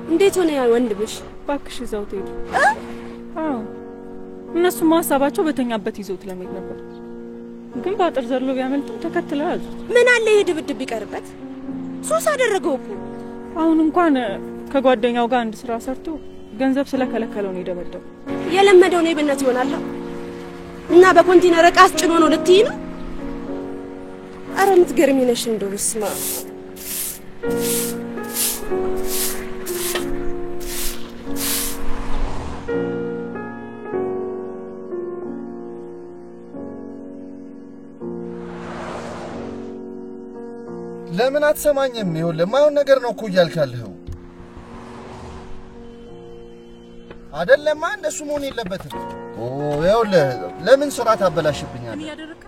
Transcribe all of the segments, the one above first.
እንዴት ሆነ ያ ወንድምሽ? ባክሽ ይዘው ትሄዱ። አዎ እነሱ ማሳባቸው በተኛበት ይዘውት ለመሄድ ነበር። ግን ባጥር ዘሎ ቢያመልጥም ተከትለው ያዙት። ምን አለ ይሄ ድብድብ ቢቀርበት? ሱስ አደረገው እኮ። አሁን እንኳን ከጓደኛው ጋር አንድ ስራ ሰርቶ ገንዘብ ስለከለከለው ነው የደበደበው። የለመደው ነው በእናት ይሆናል እና በኮንቲነር ዕቃ አስጭኖ ነው ልትይ ነው? አረ ምትገርሚ ነሽ እንደው ስማ። ለምን አትሰማኝም? ይኸውልህ ለማይሆን ነገር ነው እኮ እያልካለሁ አይደለም። እንደሱ መሆን የለበትም። ይኸውልህ ለምን ስራ ታበላሽብኛለህ? ምን ያደረከ?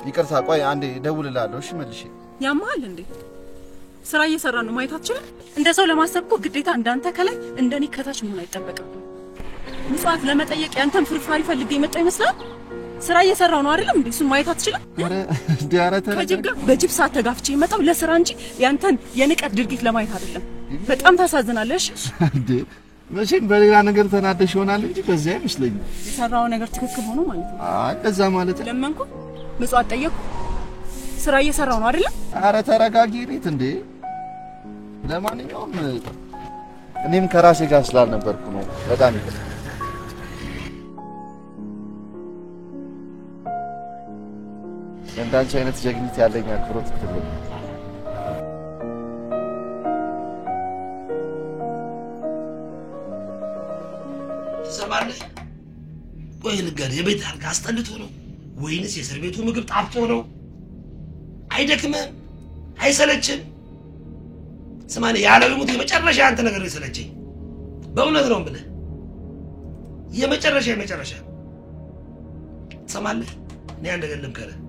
ይቅርታ ቆይ አንዴ ደውልልሃለሁ። እሺ መልሼ። ያማል እንዴ? ስራ እየሰራ ነው ማየት አትችልም? እንደ ሰው ለማሰብ እኮ ግዴታ እንዳንተ ከላይ እንደኔ ከታች መሆን አይጠበቅብም። ምጽዋት ለመጠየቅ ያንተን ፍርፋሪ ፈልጌ የመጣ ይመስላል? ስራ እየሰራው ነው አይደለም እንዴ? እሱን ማየት አትችልም? ከጅብ በጅብ ሰዓት ተጋፍቼ የመጣው ለስራ እንጂ ያንተን የንቀት ድርጊት ለማየት አይደለም። በጣም ታሳዝናለሽ እንዴ። መቼም በሌላ ነገር ተናደሽ ይሆናል እንጂ በዚያ አይመስለኝም። የሰራው ነገር ትክክል ሆኖ ማለት ነው። እንደዛ ማለት ለመንኩ ምጽዋት ጠየቅኩ። ስራ እየሰራው ነው አይደለም? አረ ተረጋጊ ቤት እንዴ። ለማንኛውም እኔም ከራሴ ጋር ስላልነበርኩ ነው በጣም ይቅርታ። እንዳንቺ አይነት ጀግኒት ያለኝ አክብሮት ትልቅ። ትሰማለህ? ቆይ ንገረኝ፣ የቤት አልጋ አስጠልቶ ነው ወይንስ የእስር ቤቱ ምግብ ጣፍጦ ነው? አይደክምህም? አይሰለችም? ስማኔ ያለው ይሙት የመጨረሻ አንተ ነገር ይሰለችኝ። በእውነት ነው የምልህ፣ የመጨረሻ ትሰማለህ? እኔ አንድ ነገር ልምከርህ፣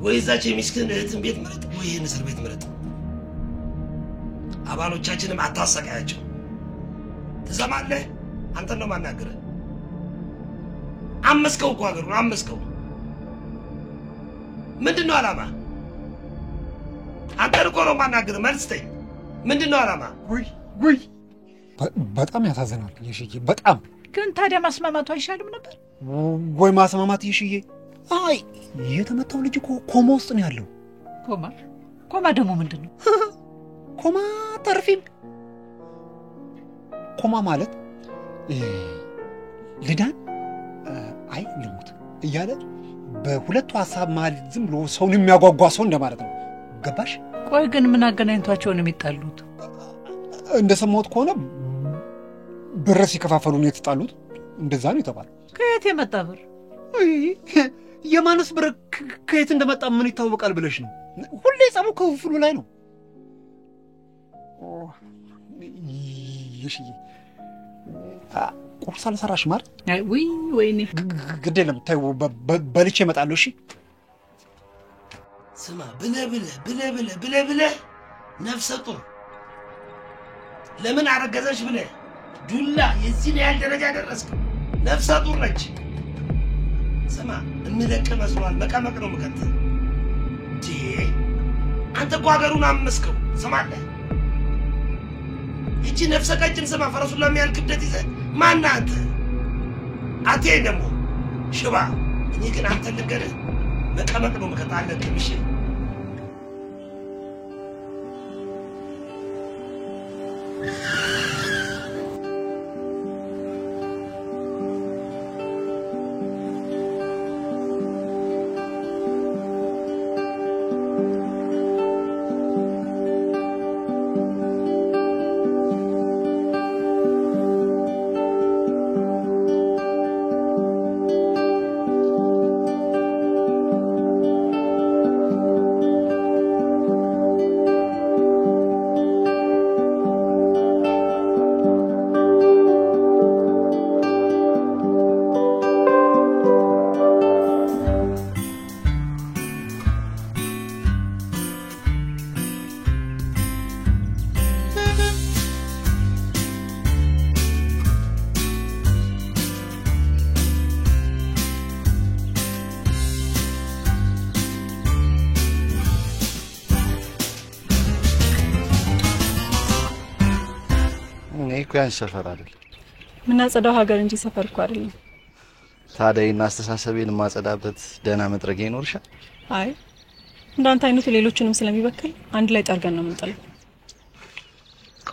ወይ እዛች የሚስክን እህትን ቤት ምረጥ፣ ወይ ይህን እስር ቤት ምረጥ። አባሎቻችንም አታሰቃያቸው። ትሰማለህ? አንተን ነው ማናገርህ። አመስከው እኮ ሀገሩን አመስከው። ምንድን ነው ዓላማ? አንተን እኮ ነው ማናገርህ። መልስ ተይ። ምንድን ነው ዓላማ? ውይ በጣም ያሳዝናል የሽዬ በጣም። ግን ታዲያ ማስማማቱ አይሻልም ነበር? ወይ ማስማማት የሽዬ። አይ የተመታው ልጅ እኮ ኮማ ውስጥ ነው ያለው። ኮማ ደግሞ ምንድን ነው? ኮማ ተርፊም። ኮማ ማለት ልዳን አይ ልሙት እያለ በሁለቱ ሐሳብ መሃል ዝም ብሎ ሰውን የሚያጓጓ ሰው እንደማለት ነው። ገባሽ? ቆይ ግን ምን አገናኝቷቸው ነው የሚጣሉት? እንደሰማሁት ከሆነ ብር ሲከፋፈሉ ነው የተጣሉት። እንደዛ ነው የተባለው። ከየት የመጣ ብር? የማንስ ብር ከየት እንደመጣ ምን ይታወቃል ብለሽ ነው? ሁሌ ጸቡ ከፍሉ ላይ ነው። ይሽዬ ቁርስ አልሰራሽም አይደል? አይ ወይኔ ግድ የለም ተይው፣ በልቼ እመጣለሁ። እሺ ስማ፣ ብለህ ነፍሰ ጡር ለምን አረገዘሽ ብለህ ዱላ የዚህን ያህል ደረጃ ደረስክ። ነፍሰ ጡር ነች። ስማ፣ እንለቅ መስሏል። መቀመቅ ነው የምከተል። አንተ እኮ ሀገሩን አመስከው። ስማለህ እቺ ነፍሰ ቀጭን ስማ፣ ፈረሱን ለሚያህል ክብደት ይዘህ ማነህ አንተ? አትየኝ ደግሞ ሽባ። እኔ ግን አንተ ልንገርህ፣ መቀመቅ ነው የምከተል። አለብህ እሺ? እኮ ያንቺ ሰፈር አይደል? ምናጸዳው ሀገር እንጂ ሰፈር እኮ አይደለም። ታዲያ እና አስተሳሰቤን ማጸዳበት ደህና መጥረጊያ ይኖርሻል? አይ እንዳንተ አይነቱ ሌሎችንም ስለሚበክል አንድ ላይ ጠርገን ነው የምንጥለው።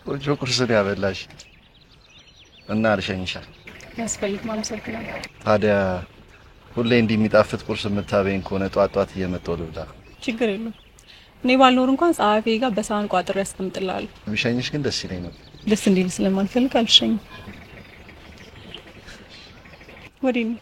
ቆንጆ ቁርስ ነው ያበላሽ እና ልሸኝሻል። ያስፈልግ ማመሰግናለሁ። ታዲያ ሁሌ እንዲህ የሚጣፍጥ ቁርስ የምታበይኝ ከሆነ ጧት እየመጣሁ ልብላ። ችግር የለም። እኔ ባልኖር እንኳን ጸሐፊ ጋር በሳህን ቋጥሬ ያስቀምጥልሃለሁ። ብሸኝሽ ግን ደስ ይለኝ ነበር። ደስ እንዲል ስለማልፈልግ አልሸኝም። ወዲህ ነው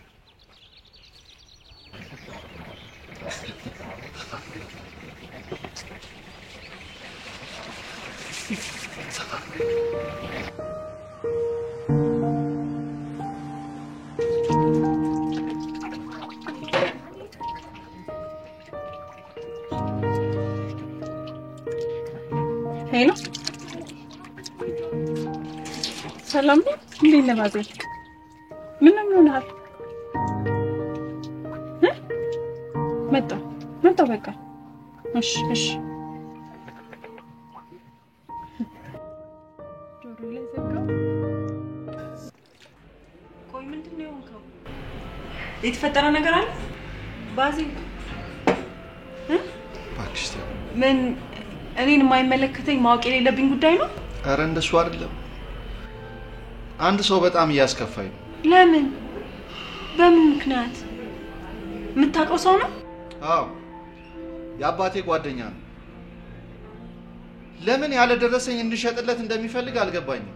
ሄሎ ሰላም ነው እንዴ? ለማዘር ምን ሆነሃል? መጣ በቃ እሺ ጆሮ ላይ ዘጋው። ቆይ ምንድነው የሆንከው? የተፈጠረ ነገር አለ? ባዚ ባክሽቲ ምን እኔን የማይመለከተኝ ማወቅ የሌለብኝ ጉዳይ ነው? አረ እንደሱ አይደለም። አንድ ሰው በጣም እያስከፋኝ ነው። ለምን? በምን ምክንያት? የምታውቀው ሰው ነው? አዎ የአባቴ ጓደኛ ነው። ለምን ያለ ደረሰኝ እንድሸጥለት እንደሚፈልግ አልገባኝም።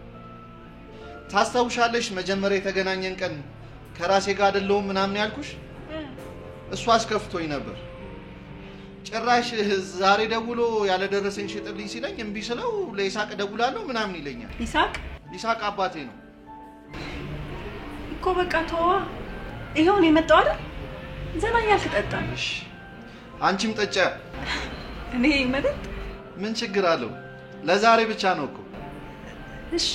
ታስታውሻለሽ መጀመሪያ የተገናኘን ቀን ከራሴ ጋር አይደለሁም ምናምን ያልኩሽ? እሱ አስከፍቶኝ ነበር። ጭራሽ ዛሬ ደውሎ ያለ ደረሰኝ ሽጥልኝ ሲለኝ እምቢ ስለው ለይሳቅ ደውላለሁ ምናምን ይለኛል። ይሳቅ አባቴ ነው እኮ። በቃ ተዋ። ይሄውን የመጣው አይደል? ዘና ያልተጠጣ። እሺ አንቺም ጠጫ። እኔ መጠጥ ምን ችግር አለው? ለዛሬ ብቻ ነው እኮ። እሺ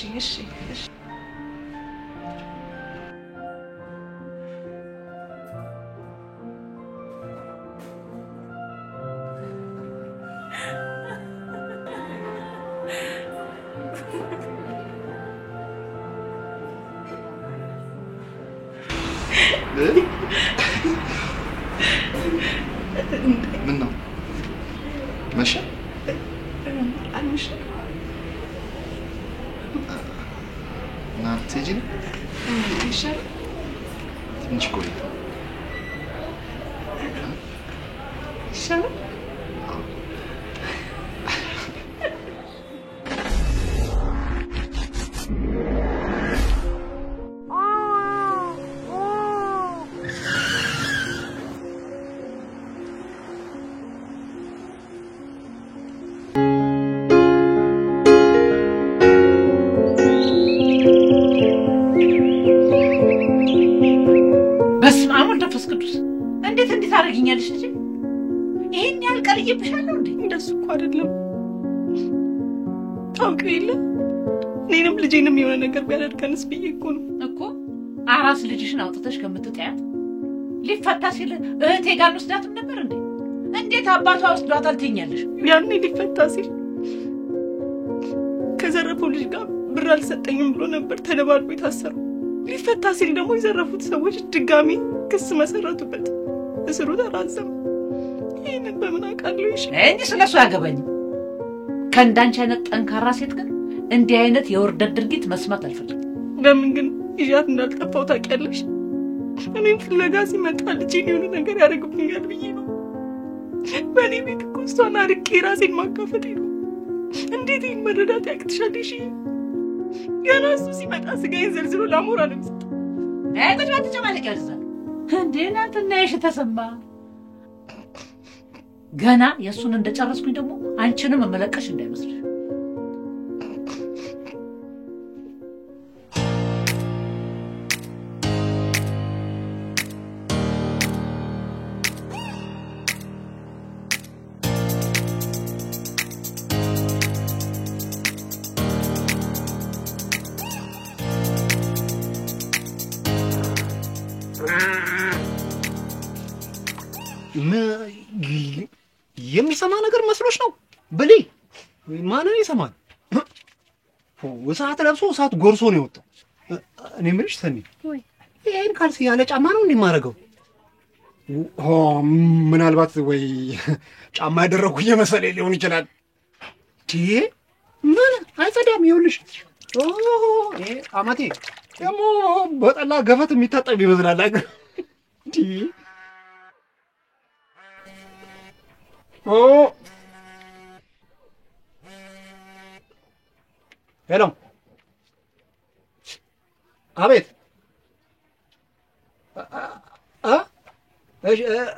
ምን ነው መሸ? አንሽ ናርቴጂ ይሻል ትንሽ ቆይ ይሻል። እንዴት አደረግኛለሽ ልጅ? ይሄን ያህል ቀልዬብሻለሁ እንዴ? እንደሱ እኮ አይደለም። ታውቂው የለ እኔንም ልጄንም የሆነ ነገር ቢያደርገንስ ብዬ እኮ ነው እኮ። አራስ ልጅሽን አውጥተሽ ከምትጠያት ሊፈታ ሲል እህቴ ጋር ወስዳትም ነበር እንዴ? እንዴት አባቷ ወስዷታል ትይኛለሽ? ያኔ ሊፈታ ሲል ከዘረፈው ልጅ ጋር ብር አልሰጠኝም ብሎ ነበር ተደባድቦ የታሰረው። ሊፈታ ሲል ደግሞ የዘረፉት ሰዎች ድጋሚ ክስ መሰረቱበት። እስሩ ተራዘመ። ይሄንን በምን አውቃለሁ? እኔ ስለሱ ያገባኝ። ከእንዳንቺ አይነት ጠንካራ ሴት ግን እንዲህ አይነት የውርደት ድርጊት መስማት አልፈልግም። ለምን ግን ይዣት እንዳልጠፋው ታውቂያለሽ? እኔም ፍለጋ ሲመጣ ልጄን የሆነ ነገር ያደርግብኛል ብዬ ነው። በእኔ ቤት እኮ እሷን አርቄ ራሴን ማካፈቴ ነው። እንዴት ይህን መረዳት ያቅትሻለሽ? ገና እሱ ሲመጣ ስጋዬን ዘርዝሮ ላሞራ ነው የሚሰጠው። ቁጭ በል ተጨማለቅ ያልዛ እንዴ እናንተና እሺ ተሰማ። ገና የእሱን እንደጨረስኩኝ ደግሞ አንቺንም መመለቀሽ እንዳይመስልሽ። የሚሰማ ነገር መስሎሽ ነው? ብሊ ማንን ይሰማል? ወሳት ለብሶ ሰዓት ጎርሶ ነው የወጣው። እኔ ምንሽ ሰኒ ወይ ይሄን ካልሲ ያለ ጫማ ነው እንደማረገው? ምናልባት ወይ ጫማ ያደረኩ እየመሰለኝ ሊሆን ይችላል። ምን አይጸዳም። ይኸውልሽ አማቴ ደግሞ በጠላ ገፈት የሚታጠብ ይመስላል አይደል? ሄሎ አቤት።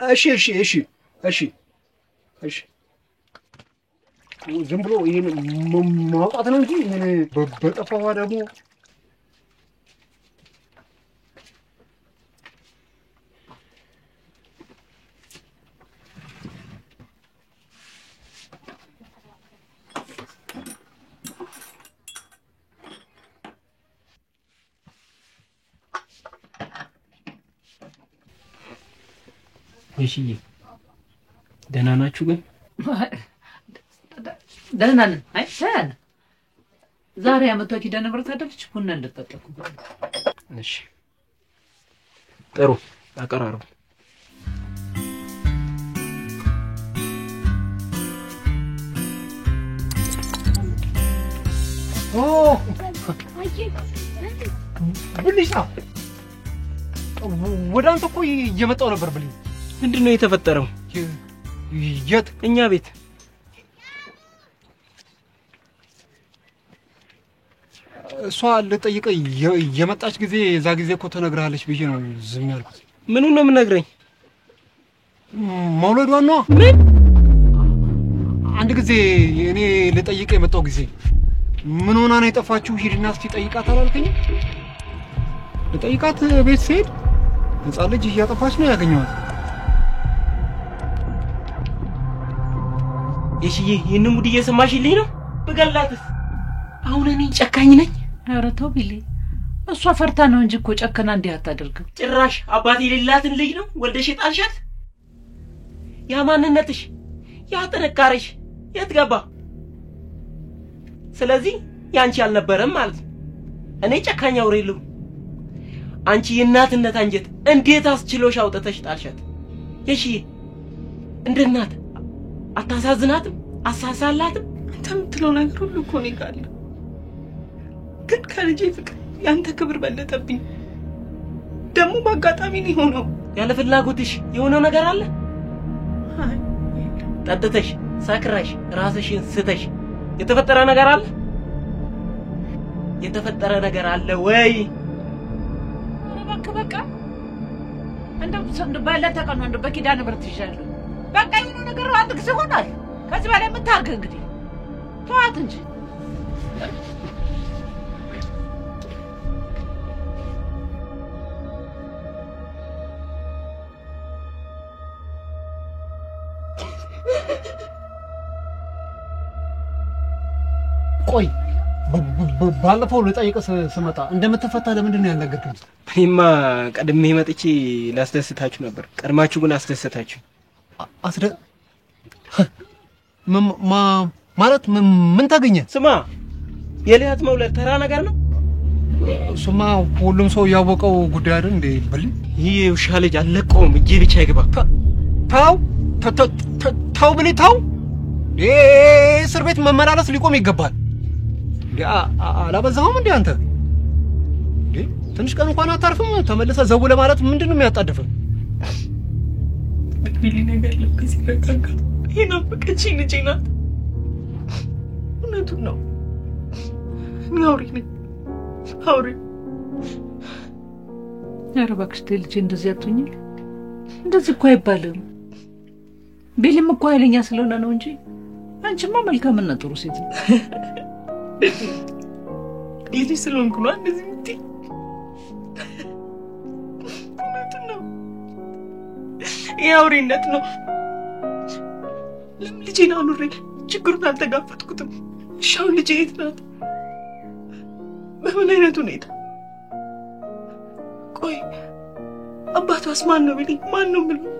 እሺ ዝም ብሎ ይሄን ማውጣት ነው እንጂ ምን በጠፋዋ ደግሞ እሺዬ ደህና ናችሁ ግን? ደህና ነን። አይ ደህና ዛሬ አመቷ ኪዳነ ምሕረት አይደለች ቡና እንደጠጣኩ። እሺ ጥሩ አቀራረቡ። ብልሽ ነው ወደ አንተ እኮ እየመጣሁ ነበር። ብልኝ ምንድን ነው የተፈጠረው? የት? እኛ ቤት። እሷ ልጠይቅ የመጣች ጊዜ እዛ ጊዜ እኮ ተነግራለች ብዬ ነው ዝም ያልኩት። ምኑን ነው የምነግረኝ? መውለዷን ነው። ምን? አንድ ጊዜ እኔ ልጠይቅ የመጣው ጊዜ ምን ሆና ነው የጠፋችው? ሂድና እስቲ ጠይቃት አላልከኝም? ልጠይቃት ቤት ስሄድ ህፃን ልጅ እያጠፋች ነው ያገኘኋት። እሺዬ ይህንን ጉድ እየሰማሽልኝ ነው? በገላትስ አሁን እኔ ጨካኝ ነኝ? ኧረ ተው ቢሊ፣ እሷ ፈርታ ነው እንጂ እኮ ጨከና እንዲህ አታደርግም። ጭራሽ አባት የሌላትን ልጅ ነው ወልደሽ የጣልሻት? ያ ማንነትሽ ያ ጥንካሬሽ የት ገባ? ስለዚህ ያንቺ አልነበረም ማለት ነው። እኔ ጨካኝ አውሬ የለሁም። አንቺ የእናትነት አንጀት እንዴት አስችሎሽ አውጥተሽ ጣልሻት? እሺ እንደ እናት አታሳዝናትም? አሳሳላትም? አንተ የምትለው ነገር ሁሉ እኮ እኔ ጋር አለ፣ ግን ከልጄ ፍቅር ያንተ ክብር በለጠብኝ። ደግሞ በአጋጣሚ ነው የሆነው። ያለ ፍላጎትሽ የሆነው ነገር አለ? ጠጥተሽ ሰክረሽ ራስሽን ስተሽ የተፈጠረ ነገር አለ? የተፈጠረ ነገር አለ ወይ? በቃ እንደው ባለ ተቀኑ እንደው በኪዳነ ምሕረት ይሻላል። በቃ የሆነ ነገር አንድ ጊዜ ሆኗል። ከዚህ በላይ ምን ታርግ እንግዲህ ተዋት እንጂ። ቆይ ባለፈው ልጠይቅ ስመጣ እንደምትፈታ ለምንድን ነው ያልነገርከኝ? እኔማ ቀድሜ መጥቼ ላስደስታችሁ ነበር። ቀድማችሁ ግን አስደሰታችሁ። ማለት ምን ታገኘ? ስማ የልያት መውለድ ተራ ነገር ነው። እሱማ ሁሉም ሰው ያወቀው ጉዳይ አይደል እንዴ? በልኝ ይሄ ውሻ ልጅ አለቀውም። እጄ ብቻ ይግባ። ታው ብለህ ታው። እስር ቤት መመላለስ ሊቆም ይገባል። አላበዛውም እንዴ አንተ? እንዴ ትንሽ ቀን እንኳን አታርፍም? ተመለሰ ዘው ለማለት ምንድነው የሚያጣድፈው? ቢሊ ነገር ለከሲ ተካካ ይናፍቀች ልጅ ናት። እውነቱን ነው። አውሪ ነኝ አውሪ። ኧረ እባክሽ ልጅ እንደዚህ አትሁኝ። እንደዚህ እኮ አይባልም። ቢሊም እኮ ኃይለኛ ስለሆነ ነው እንጂ አንቺማ መልካምና ጥሩ ሴት ነው። ልጅ ስለሆንኩ ነው እንደዚህ የምትይ? እውነቱን ነው። ይሄ አውሬነት ነው። ለምን ልጄን አኑሬ ችግሩን አልተጋፈጥኩትም? እሺ አሁን ልጄ የት ናት? በምን አይነት ሁኔታ? ቆይ አባቷስ ማን ነው ቢለኝ ማን ነው የምለው?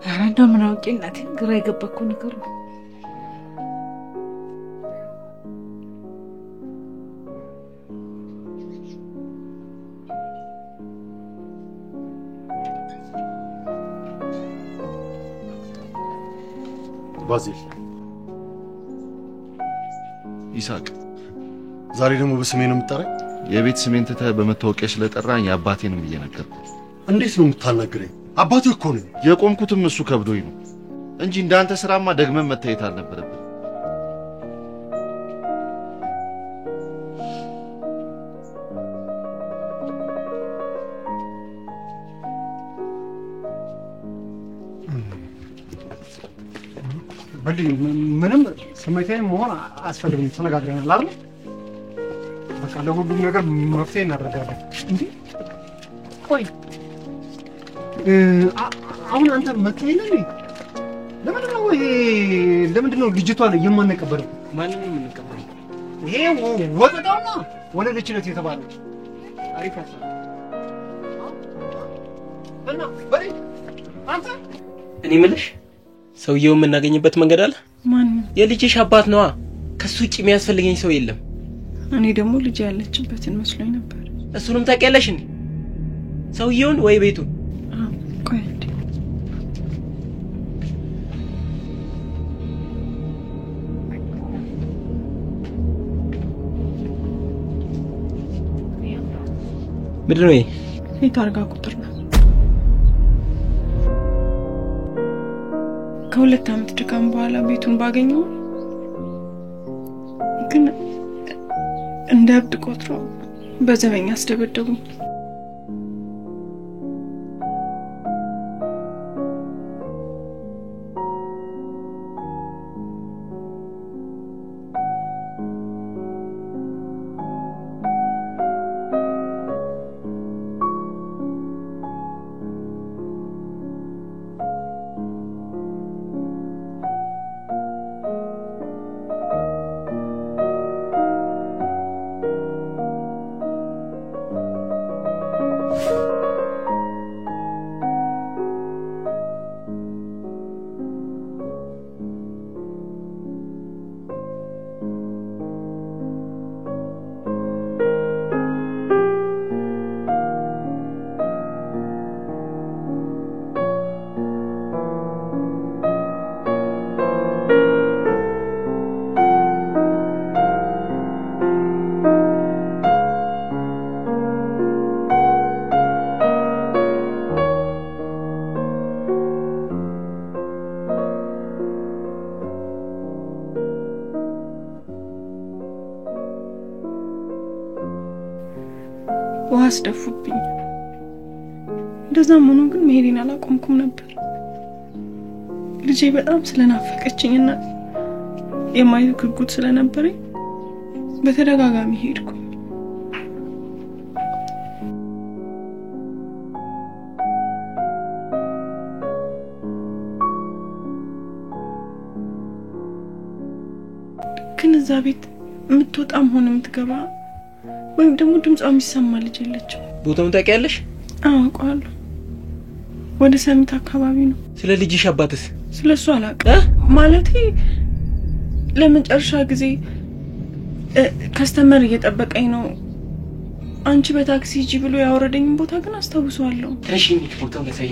ኧረ እንደው ምን አውቄ እናቴ፣ ግራ የገባ እኮ ነገር ነው። ባዚል ይሳቅ ዛሬ ደግሞ በስሜ ነው የምትጠራኝ? የቤት ስሜን ትተህ በመታወቂያ ስለጠራኝ አባቴንም እየነገርኩ። እንዴት ነው የምታናግረኝ? አባቴ እኮ ነው። የቆምኩትም እሱ ከብዶኝ ነው እንጂ እንዳንተ ስራማ ደግመን መታየት አልነበረብን። ምንም ስሜታዊ መሆን አስፈልግም። ተነጋግረናል አይደል? በቃ ለሁሉም ነገር መፍትሄ እናደርጋለን። እንዴ ቆይ አሁን አንተ መጥተኸኝ ለምንድን ነው ልጅቷን የማንቀበለው? ማንን ነው የምንቀበለው? ይሄ ወጣውና ወለደችነት የተባለች አሪፍ ሀሳብ እና በሬ አንተ እኔ የምልሽ ሰውየው የምናገኝበት መንገድ አለ? ማን? የልጅሽ አባት ነዋ። ከሱ ውጪ የሚያስፈልገኝ ሰው የለም። እኔ ደግሞ ልጅ ያለችበትን መስሎኝ ነበር። እሱንም ታውቂያለሽ እንዴ? ሰውየውን ወይ ቤቱን? ቆይ እንዴ ምንድን ነው ይሄ? የታርጋ ቁጥር ነው። ከሁለት ዓመት ድካም በኋላ ቤቱን ባገኘው ግን እንደ እብድ ቆጥሮ በዘበኛ አስደበደቡኝ። አስደፉብኝ። እንደዛም ሆኖ ግን መሄዴን አላቆምኩም ነበር። ልጄ በጣም ስለናፈቀችኝና የማየት ጉጉት ስለነበረኝ በተደጋጋሚ ሄድኩኝ። ግን እዛ ቤት የምትወጣም ሆነ የምትገባ ወይም ደግሞ ድምጿ የሚሰማ ልጅ የለችም። ቦታውን ታውቂያለሽ? አውቀዋለሁ። ወደ ሰሚት አካባቢ ነው። ስለ ልጅሽ አባትስ? ስለሱ አላውቅም። ማለቴ ለመጨረሻ ጊዜ ከስተመር እየጠበቀኝ ነው አንቺ በታክሲ ሂጂ ብሎ ያወረደኝ ቦታ ግን አስታውሰዋለሁ። እሺ ቦታውን ለሳይ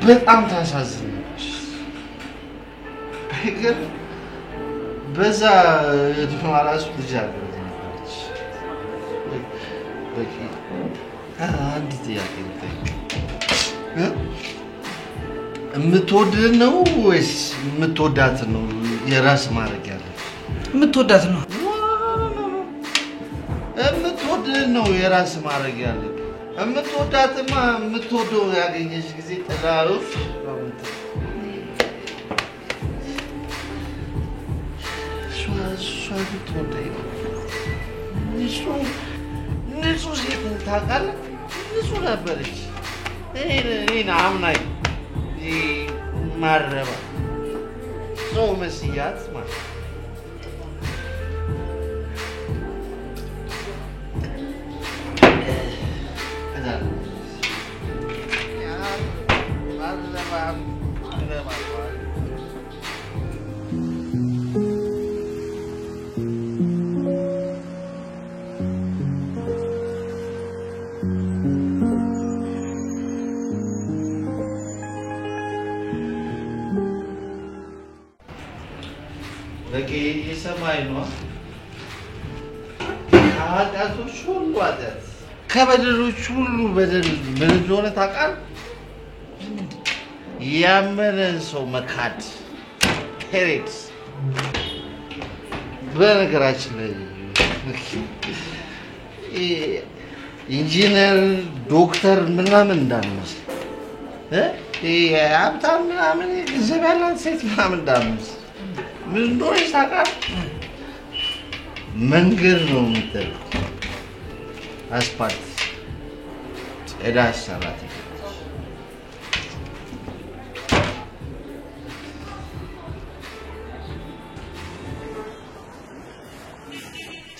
በጣም ታሳዝናለች። በግር በዛ እድሜዋ ራሱ ልጅ አለች ነበረች። በቂ አንድ ጥያቄ ልጠይቅ። የምትወድህ ነው ወይስ የምትወዳት ነው የራስ ማድረግ ያለብህ? የምትወዳት ነው። የምትወድህ ነው የራስ ማድረግ ያለብህ። የምትወዳትማ የምትወደው ያገኘች ጊዜ ጥላውፍ እሷ ብትወደኝ ነው። ንጹህ ሴት ታውቃለህ? ንጹህ ነበረች። እኔን አምናኝ ማረባ ሰው መስያት ማለት በቂ የሰማይ ነው። ከኃጢአቶች ሁሉ ኃጢአት ከበደሎች ሁሉ በደል ምን እንደሆነ ታውቃለህ? ያመነን ሰው መካድ ሄሬት። በነገራችን ላይ ኢንጂነር ዶክተር ምናምን እንዳንመስል ሀብታም ምናምን ገንዘብ ያላት ሴት ምናምን እንዳንመስል ምን እንደሆነ ታውቃለህ? መንገድ ነው የምትለው አስፓልት ጽዳት ሰራተኛ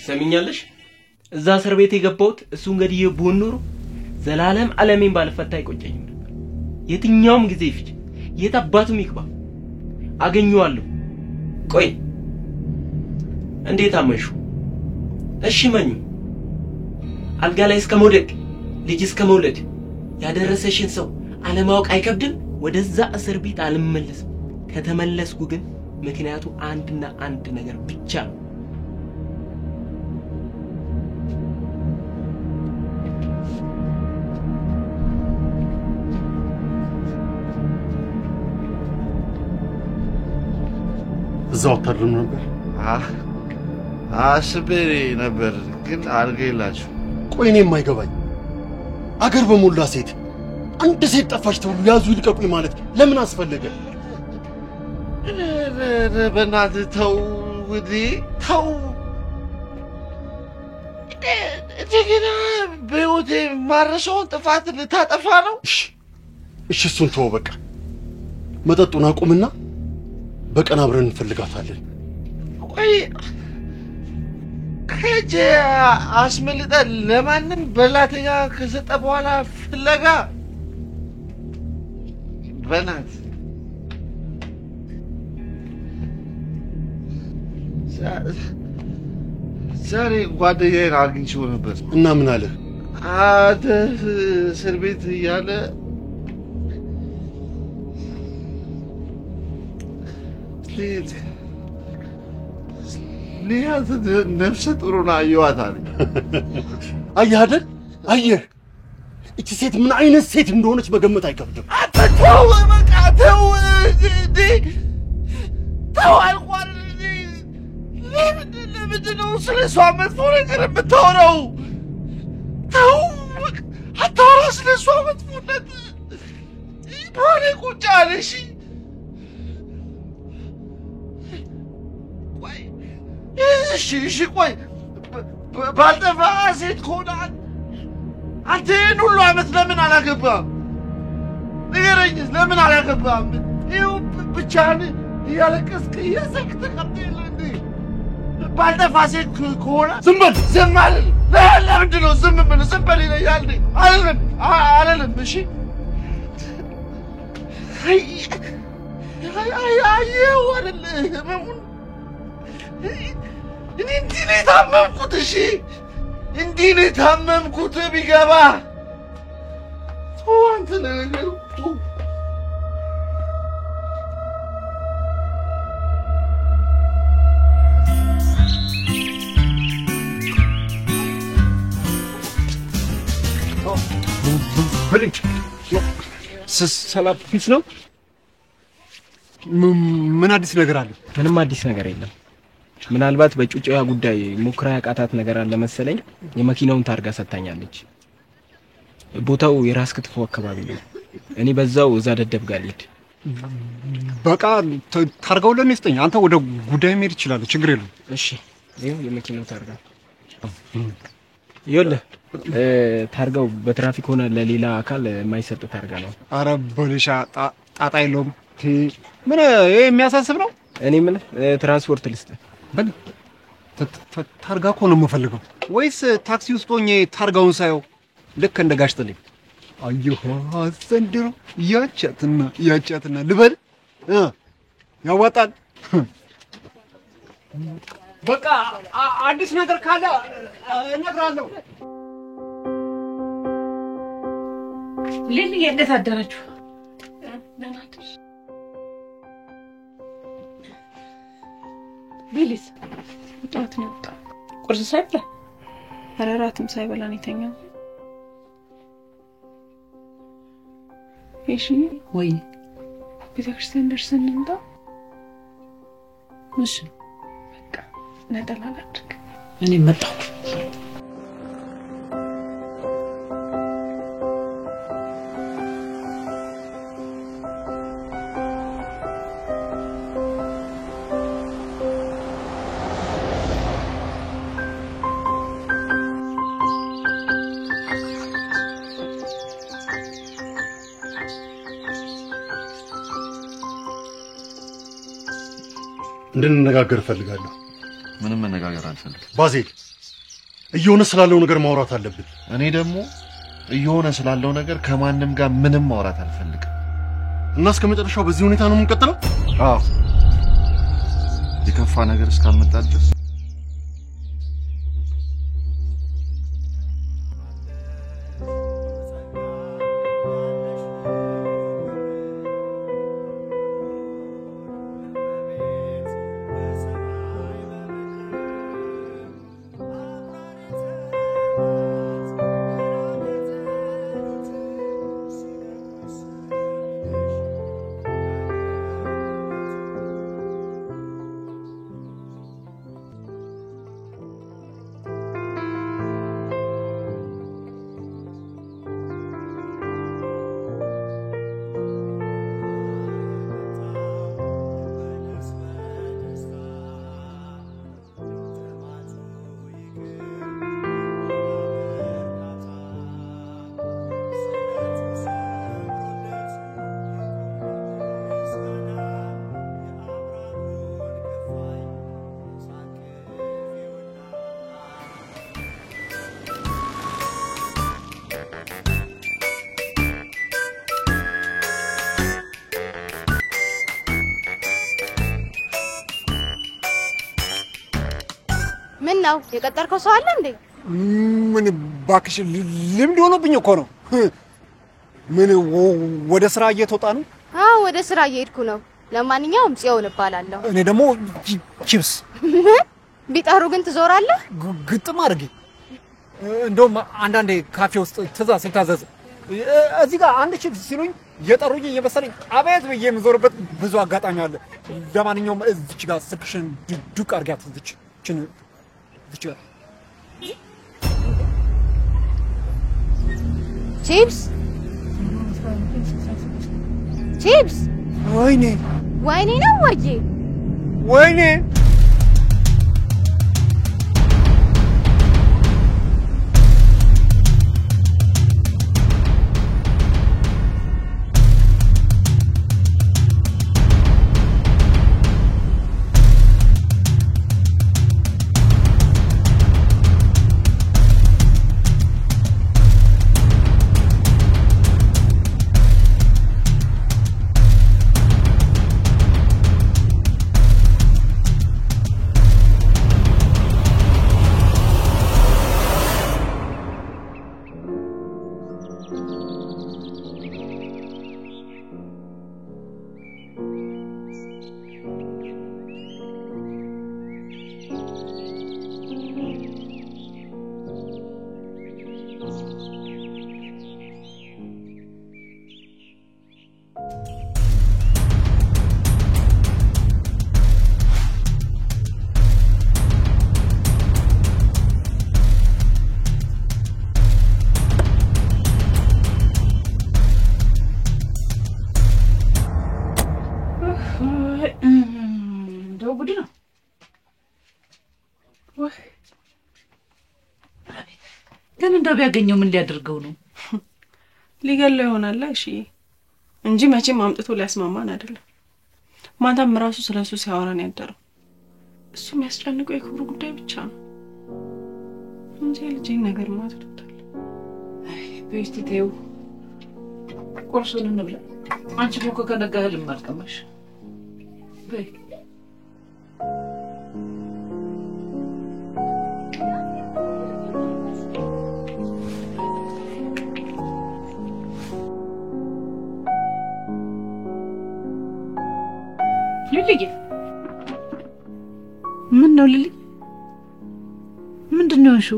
ሰሚኛለሽ? እዛ እስር ቤት የገባሁት እሱን ገድዬ ብሆን ኖሮ ዘላለም ዓለሜን ባልፈታ አይቆጨኝም ነበር። የትኛውም ጊዜ ይፍጅ የት አባቱም ይግባ አገኘዋለሁ። ቆይ እንዴት አመሹ? እሺ መኙ። አልጋ ላይ እስከ መውደቅ ልጅ እስከ መውለድ ያደረሰሽን ሰው አለማወቅ አይከብድም? ወደዛ እስር ቤት አልመለስም። ከተመለስኩ ግን ምክንያቱ አንድና አንድ ነገር ብቻ ነው። እዛው አታድርም ነበር? አስቤ ነበር ግን አልገላችሁ። ቆይ እኔ የማይገባኝ አገር በሞላ ሴት አንድ ሴት ጠፋች ተብሎ ያዙ ይልቀቁኝ ማለት ለምን አስፈለገ? በእናትህ ተው ውዴ ተው። እንደገና በሕይወቴ ማረሰውን ጥፋት ልታጠፋ ነው? እሺ እሱን ተወው በቃ። መጠጡን አቁምና በቀን አብረን እንፈልጋታለን። ቆይ ከእጄ አስመልጠህ ለማንም በላተኛ ከሰጠ በኋላ ፍለጋ በእናትህ ዛሬ ጓደኛዬን አግኝቼው ነበር። እና ምን አለ? አንተ እስር ቤት እያለ ሊያት ነፍሰ ጡሩን አየኋት አለኝ። አየህ አይደል? አየህ እቺ ሴት ምን አይነት ሴት እንደሆነች መገመት አይከብድም። ተው በቃ ተው እንዴ ተው አልኳል። ለምንድን ነው ስለ እሷ መጥፎ ነገር የምታወራው? ተው አታወራ ስለ እሷ መጥፎነት። ባሌ ቁጭ አለ። እሺ ቆይ ባልጠፋ ሴት ከሆነ አንተ ይህን ሁሉ ዓመት ለምን አላገባም? ንገረኝ፣ ለምን አላገባም? ይኸው ብቻህን እያለቀስክ እየሳቅህ ተቀምጠህ የለ እንዴ? ባልጠፋ ሴት ከሆነ ዝም በል። ዝም አልልም። ለምንድን ነው ዝም የምልህ? ዝም በል ይለኛል። አልልም። እሺ አየኸው አይደል ህመሙን? እኔ እንዲህ ነው የታመምኩት። እሺ እንዲህ ነው የታመምኩት። ቢገባ ተው አንተ ለነገሩ ብልጭ ሰላም ፊት ነው። ምን አዲስ ነገር አለ? ምንም አዲስ ነገር የለም። ምናልባት በጩጬዋ ጉዳይ ሙከራ ያቃታት ነገር አለ መሰለኝ። የመኪናውን ታርጋ ሰጥታኛለች። ቦታው የራስ ክትፎ አካባቢ ነው። እኔ በዛው እዛ ደደብ ጋር ልሂድ። በቃ ታርጋው ለኔ ስጠኝ። አንተ ወደ ጉዳይ መሄድ ይችላል፣ ችግር የለም። እሺ ይሄው የመኪናው ታርጋ ይኸውልህ። ታርጋው በትራፊክ ሆነ ለሌላ አካል የማይሰጥ ታርጋ ነው። አረ በልሻ ጣጣ የለውም። ምን የሚያሳስብ ነው? እኔ ምን ትራንስፖርት ልስጥ? በል ታርጋ እኮ ነው የምፈልገው። ወይስ ታክሲ ውስጥ ሆኜ ታርጋውን ሳየው ልክ እንደ ጋሽ ጥልኝ አየሁ ዘንድሮ ያቻትና ልበል ያዋጣል። በቃ አዲስ ነገር ካለ እነግራለሁ። ሊሊ እንዴት አደራችሁ? ደህና አደርሽ? ቢሊስ ጠዋት ነው የወጣው። ቁርስ ሳይበላ ኧረ እራትም ሳይበላ ነው የተኛው። እሺ ወይ ቤተክርስቲያን ደርሰን እንምጣ? እሺ በቃ ነጠላ ላድርግ። እኔ መጣሁ። እንድንነጋገር እፈልጋለሁ። ምንም መነጋገር አልፈልግም። ባዜል እየሆነ ስላለው ነገር ማውራት አለብን። እኔ ደግሞ እየሆነ ስላለው ነገር ከማንም ጋር ምንም ማውራት አልፈልግም። እና እስከ መጨረሻው በዚህ ሁኔታ ነው የምንቀጥለው? አዎ የከፋ ነገር እስካመጣ ድረስ ምን ነው የቀጠርከው ሰው አለ እንዴ? ምን ባክሽ ልምድ ሆኖብኝ እኮ ነው። ምን ወደ ስራ እየተወጣ ነው? አዎ ወደ ስራ እየሄድኩ ነው። ለማንኛውም ጽዮን እባላለሁ። እኔ ደግሞ ቺፕስ። ቢጠሩ ግን ትዞራለህ? ግጥም አድርጌ እንደውም አንዳንዴ ካፌ ውስጥ ትእዛዝ ስታዘዝ እዚህ ጋር አንድ ቺፕስ ሲሉኝ የጠሩኝ እየመሰለኝ አቤት ብዬ የምዞርበት ብዙ አጋጣሚ አለ። ለማንኛውም እዚች ጋር ስልክሽን ዱቅ አድርጊያት። እዚችን ቺፕስ ቺፕስ ወይኔ ወይኔ ነው ወይዬ ወይኔ ቢያገኘው ምን ሊያደርገው ነው? ሊገለው ይሆናል። እሺ እንጂ መቼም አምጥቶ ሊያስማማን አይደለም። ማታም ራሱ ስለሱ ሲያወራን ያደረው እሱ የሚያስጨንቀው የክብሩ ጉዳይ ብቻ ነው እንጂ ልጅን ነገር ማትወጣል። አይ በስቲ ተይው፣ ቁርሱን እንብላ። አንቺ እኮ ከነጋ ህልም አልቀመሽ። በይ ሊሊ ምን ነው ሊሊ? ምንድነው እሺ?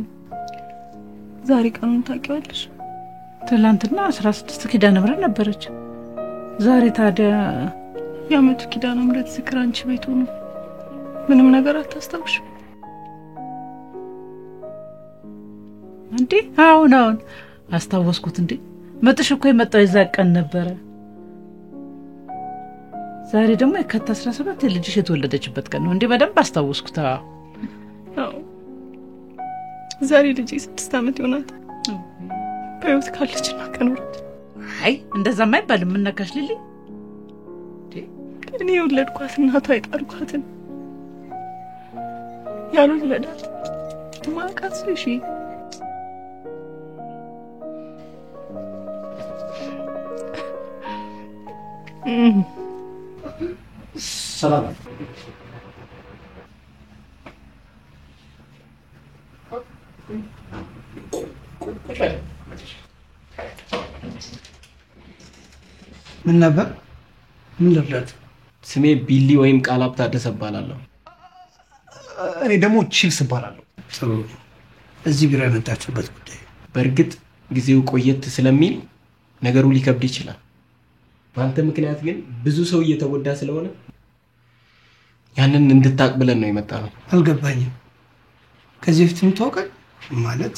ዛሬ ቀኑን ታውቂዋለሽ? ትላንትና 16 ኪዳነ ምህረት ነበረች። ዛሬ ታዲያ የዓመቱ ኪዳነ ምህረት ዝክር አንቺ ቤት ሆኖ ምንም ነገር አታስታውሽ እንዴ? አሁን አስታወስኩት። እንዴ መጥሽ እኮ የመጣው የዛ ቀን ነበረ። ዛሬ ደግሞ የካቲት 17 ልጅሽ የተወለደችበት ቀን ነው። እንዴ በደንብ አስታወስኩት። አዎ ዛሬ ልጅ 6 ዓመት ይሆናል። በህይወት ካለችና ከኖረች። አይ እንደዛማ አይባልም። ምን ነካሽ ሊሊ? እኔ የወለድኳት እናቷ አይጣርኳትን ያልወለዳት ማቃት እሺ ሰላም ምን ነበር? ምን ልርዳት? ስሜ ቢሊ ወይም ቃላብ ታደሰ እባላለሁ። እኔ ደግሞ ቺልስ እባላለሁ። ጥሩ። እዚህ ቢሮ የመጣችሁበት ጉዳይ? በእርግጥ ጊዜው ቆየት ስለሚል ነገሩ ሊከብድ ይችላል። በአንተ ምክንያት ግን ብዙ ሰው እየተጎዳ ስለሆነ ያንን እንድታቅ ብለን ነው የመጣነው። አልገባኝም። ከዚህ በፊት የምታውቀኝ ማለት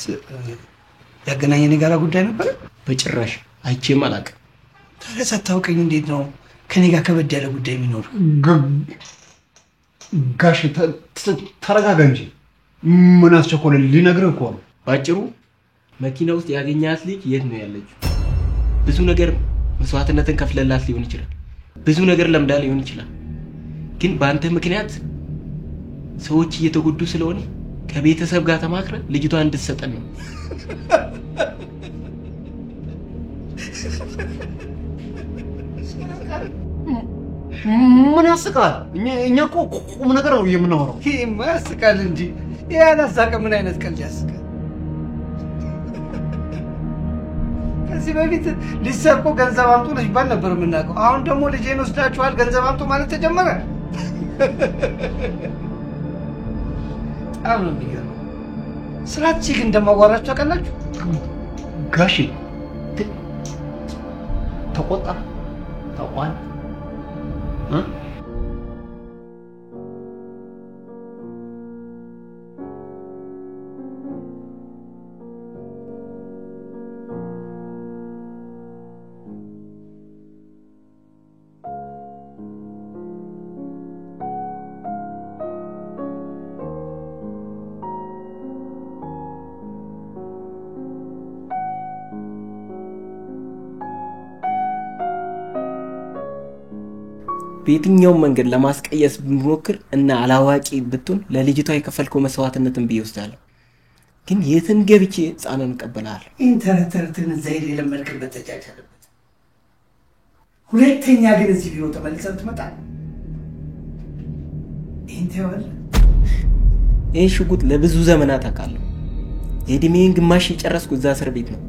ያገናኘን የጋራ ጉዳይ ነበር? በጭራሽ አይቼም አላውቅም። ታዲያ ሳታውቀኝ እንዴት ነው ከኔ ጋር ከበድ ያለ ጉዳይ የሚኖር? ጋሽ ተረጋጋ እንጂ ምን አስቸኮለ? ሊነግርህ እኮ ነው። ባጭሩ መኪና ውስጥ ያገኛት ልጅ የት ነው ያለችው? ብዙ ነገር መስዋዕትነትን ከፍለላት ሊሆን ይችላል። ብዙ ነገር ለምዳ ሊሆን ይችላል። ግን በአንተ ምክንያት ሰዎች እየተጎዱ ስለሆነ ከቤተሰብ ጋር ተማክረ ልጅቷን እንድትሰጠን ነው። ምን ያስቃል? እኛ እኮ ቁም ነገር ነው የምናወራው። ይሄማ ያስቃል እንጂ ያላሳቀ ምን አይነት ቀልድ ያስቃል? ከዚህ በፊት ሊሰርቁ ገንዘብ አምጡ ልጅባል ነበር የምናውቀው። አሁን ደግሞ ልጄን ወስዳችኋል ገንዘብ አምጡ ማለት ተጀመረ። በጣም ነው የሚገርመው። ስራች ግን እንደማዋራችሁ ታውቃላችሁ? ጋሽ ተቆጣ ታውቋል። በየትኛውም መንገድ ለማስቀየስ ብንሞክር እና አላዋቂ ብትሆን ለልጅቷ የከፈልከው መስዋዕትነትን ብይወስዳለሁ። ግን የትን ገብቼ ጻነን እቀበላለሁ። ኢንተርኔትን ዘይል የለመድክበት ተጫጫለበት። ሁለተኛ ግን እዚህ ቢሮ ተመልሰህ ትመጣለህ። ኢንተርኔት ይህ ሽጉጥ ለብዙ ዘመናት አውቃለሁ። የእድሜን ግማሽ የጨረስኩ እዛ እስር ቤት ነው።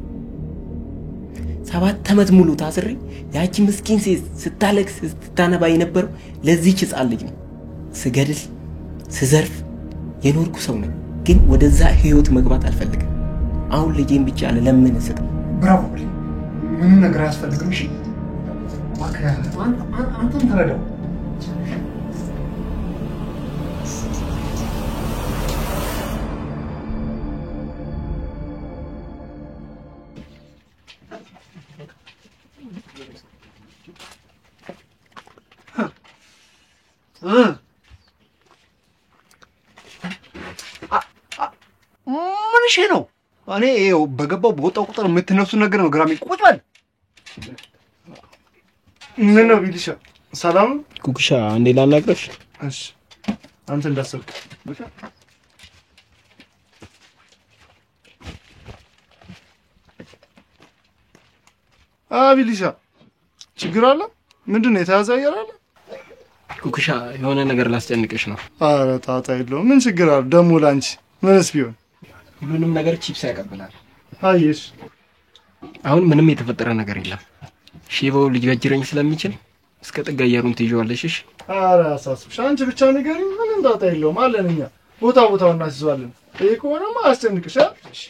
7 ዓመት ሙሉ ታስሬ ያቺ ምስኪን ሴት ስታለቅስ ስትታነባ የነበረው ለዚህች ህፃን ልጅ ነው። ስገድል ስዘርፍ የኖርኩ ሰው ነኝ። ግን ወደዛ ህይወት መግባት አልፈልግም። አሁን ልጄን ብቻ ለምን ስጥ። ብራቮ። ምንም ነገር አያስፈልግም። እሺ አንተም ተረዳው። ምን እሺ ነው? እኔ ይኸው በገባው በወጣው ቁጥር የምትነሱ ነገር ነው ግራሚ። ቁጭ በል። ምን ነው ቢልሻ? ሰላም ኩኩሻ፣ አንዴ ላናግረሽ። እሺ፣ አንተ እንዳሰብክ ቢልሻ። ችግር አለ? ምንድን ነው የተያዘ አየር አለ? ኩኩሻ፣ የሆነ ነገር ላስጨንቅሽ ነው። ኧረ ጣጣ የለውም። ምን ችግር አለ ደግሞ ላንቺ? ምንስ ቢሆን ሁሉንም ነገር ቺፕስ ያቀብላል። አየሽ፣ አሁን ምንም የተፈጠረ ነገር የለም። ሺባው ልጅ በጅረኝ ስለሚችል እስከ ጥግ አየሩን ትይዣዋለሽ። እሺ? ኧረ አሳስብሽ። አንቺ ብቻ ንገሪኝ። ምንም ጣጣ የለውም አለን እኛ ቦታውን እናስይዘዋለን። ይሄ ከሆነማ አስጨንቅሽ። እሺ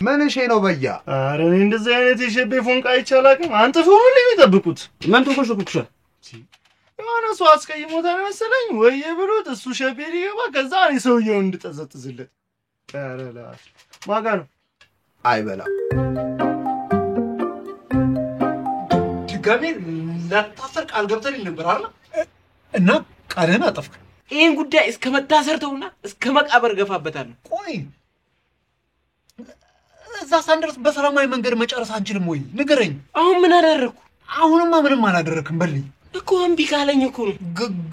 ምን እሺ ነው በያ? ኧረ እኔ እንደዚህ አይነት የሸቤ ፎንቃ አይቻላቅም። አንተ ፎን ላይ የሚጠብቁት ምን ተቆሽ ኩኩሻ? የሆነ ሰው አስቀይሞታል መሰለኝ ወይ ብሎት እሱ ሸቤ ሊገባ ከዛ እኔ ሰውየውን እንድጠዘጥዝለት። ኧረ ላሽ ማጋ ነው አይበላም። ድጋሜ ላታሰር ቃል ገብተልኝ ነበር አይደል? እና ቃልህን አጠፍክ። ይሄን ጉዳይ እስከ መታሰር ተውና እስከ መቃብር ገፋበታለሁ። ቆይ እዛ ሳንደርስ በሰላማዊ መንገድ መጨረስ አንችልም ወይ? ንገረኝ። አሁን ምን አደረኩ? አሁንማ ምንም አላደረክም። በልኝ እኮ እምቢ ካለኝ እኮ ነው።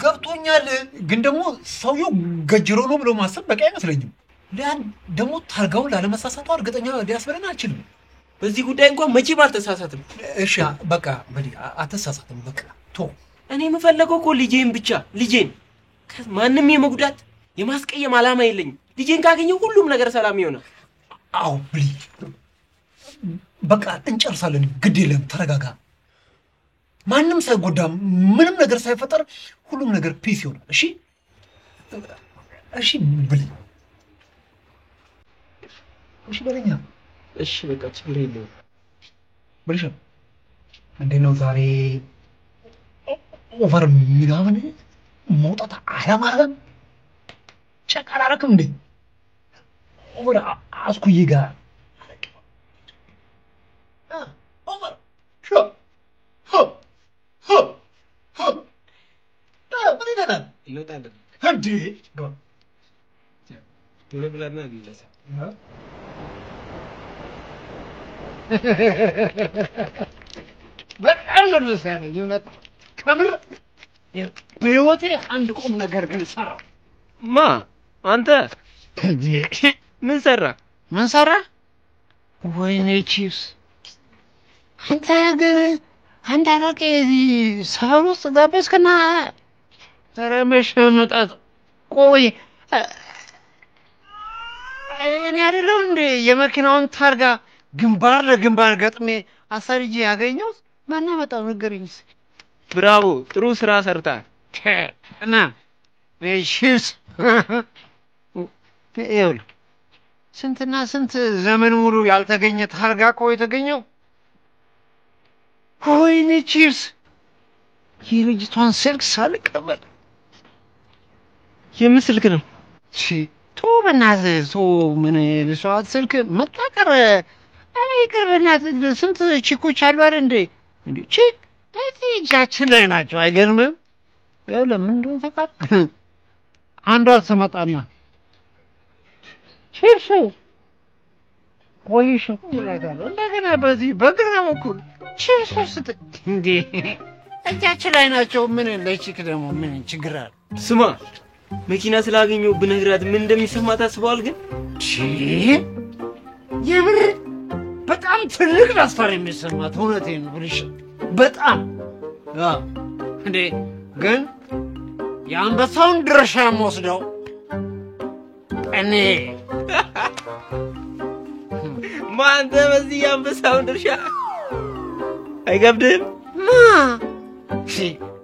ገብቶኛል። ግን ደግሞ ሰውየው ገጅሮ ነው ብሎ ማሰብ በቂ አይመስለኝም። ደግሞ ታርጋውን ላለመሳሳቱ እርግጠኛ ሊያስበለን አልችልም። በዚህ ጉዳይ እንኳን መቼም አልተሳሳትም። እሺ በቃ በል አትሳሳትም። በቃ ቶ እኔ የምፈልገው እኮ ልጄን ብቻ ልጄን። ማንም የመጉዳት የማስቀየም ዓላማ የለኝም። ልጄን ካገኘው ሁሉም ነገር ሰላም ይሆናል። አዎ ብሊ በቃ እንጨርሳለን። ግድ የለም ተረጋጋ። ማንም ሳይጎዳ ምንም ነገር ሳይፈጠር ሁሉም ነገር ፒስ ይሆናል። እሺ እሺ ብሊ እሺ በለኛ። እሺ በቃ ችግር የለውም። ብልሽ እንዴት ነው ዛሬ ኦቨር ምናምን መውጣት አያማረም? ጨቅ አላረክም እንዴ? ኦቨር አስኩዬ ጋር ኦቨር ሾ ሆ ሆ ሆ ምን ይላል? ይወጣል እንዴ ጋር ትለብላና ቢለሰ በጣም ነው ለሰነ ይውነት ከምር በህይወቴ አንድ ቁም ነገር ግን ሰራው። ማ አንተ ምን ሰራ? ምን ሰራ? ወይኔ ቺፕስ አንተ ግን አንድ አረቄ ሰፈር ውስጥ ጋበዝክና ተረመሽ መጣት። ቆይ እኔ አይደለሁ እንዴ የመኪናውን ታርጋ ግንባር ለግንባር ገጥሜ አሰርጄ ያገኘሁት? ማን ያመጣው ንገረኝ። ብራቮ፣ ጥሩ ስራ ሰርታል። እና ቺፕስ ይኸውልህ ስንትና ስንት ዘመን ሙሉ ያልተገኘ ታርጋ እኮ የተገኘው። ወይኔ ቺፕስ የልጅቷን ስልክ ሳልቀበል የምን ስልክ ነው? ቶ በእናትህ ቶ ምን ልሷት ስልክ መጣቀር ይቅር በእናትህ። ስንት ቺኮች አሉ አይደል እንዴ? እንዴ ቺክ እጃችን ላይ ናቸው። አይገርምም? ያው ለምን እንደሆነ ታውቃለህ? አንዷ ትመጣና ቺፕስ ቆይሽ እንደገና በዚህ በግራ በኩል ቺፕስ ስጥ እንዴ እጃችን ላይ ናቸው። ምን ለቺክ ደግሞ ምን ችግር አለ? ስማ መኪና ስላገኘው ብነግራት ምን እንደሚሰማ ታስበዋል? ግን የምር በጣም ትልቅ ደስታ የሚሰማት እውነቴን ነው ብልሽ በጣም እንዴ። ግን የአንበሳውን ድርሻ የምወስደው እኔ ማንተ በዚህ የአንበሳውን ድርሻ አይከብድህም?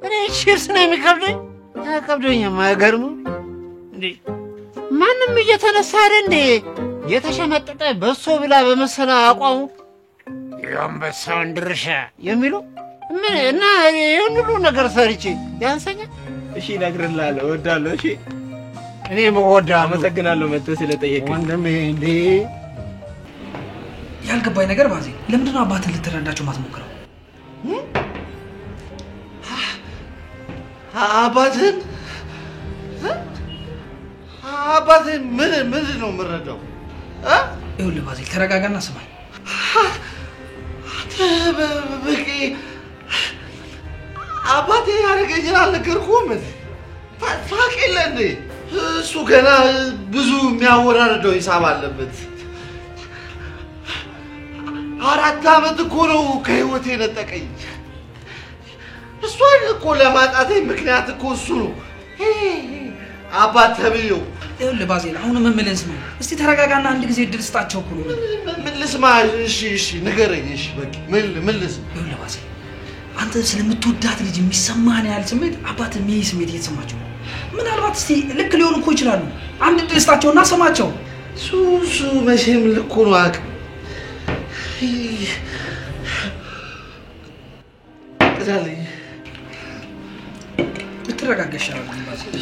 እኔ ቺፕስ ነው የሚከብደኝ? አይከብደኝም። አይገርምም እንዴ? ማንም እየተነሳ አይደል እንዴ የተሸመጠጠ በሶ ብላ በመሰለ አቋሙ የአንበሳውን ድርሻ የሚለው ምን እና ይህን ሁሉ ነገር ሰርቼ ያንሰኛል? እሺ እነግርልሃለሁ፣ እወዳለሁ። እሺ እኔም እወዳለሁ። አመሰግናለሁ መጥተህ ስለጠየቀኝ ወንድሜ። እንዴ ያልገባኝ ነገር ባዜ ለምንድነው አባትን ልትረዳቸው ማትሞክረው? አባትን ምን ነው የምረዳው? ይኸውልህ ባዜ ተረጋጋና ስማኝ። በቂ አባቴ ያደረገኝን አልነገርኩህም? ታውቅ የለ እንዴ? እሱ ገና ብዙ የሚያወራርደው ሂሳብ አለበት። 4 ዓመት እኮ ነው ከህይወቴ ነጠቀኝ። እሷን እኮ ለማጣቴ ምክንያት እኮ እሱ ነው። አባት ተብዬው ይኸውልህ ባዜል አሁንም የምልህን ስማ። እስቲ ተረጋጋና አንድ ጊዜ እድል ስጣቸው እኮ ነው። ምን ልስማ? እሺ ንገረኝ። እሺ በቃ ምን ልስማ? ይኸውልህ ባዜል አንተ ስለምትወዳት ልጅ የሚሰማህን ያህል ስሜት አባትም ይሄ ስሜት እየተሰማቸው ነው። ምናልባት እስቲ ልክ ሊሆኑ እኮ ይችላሉ። አንድ እድል ስጣቸውና ስማቸው። ሱሱ መቼም ልክ ነው አውቅ ቅዳልኝ ብትረጋጋ ይሻላል ባዜል።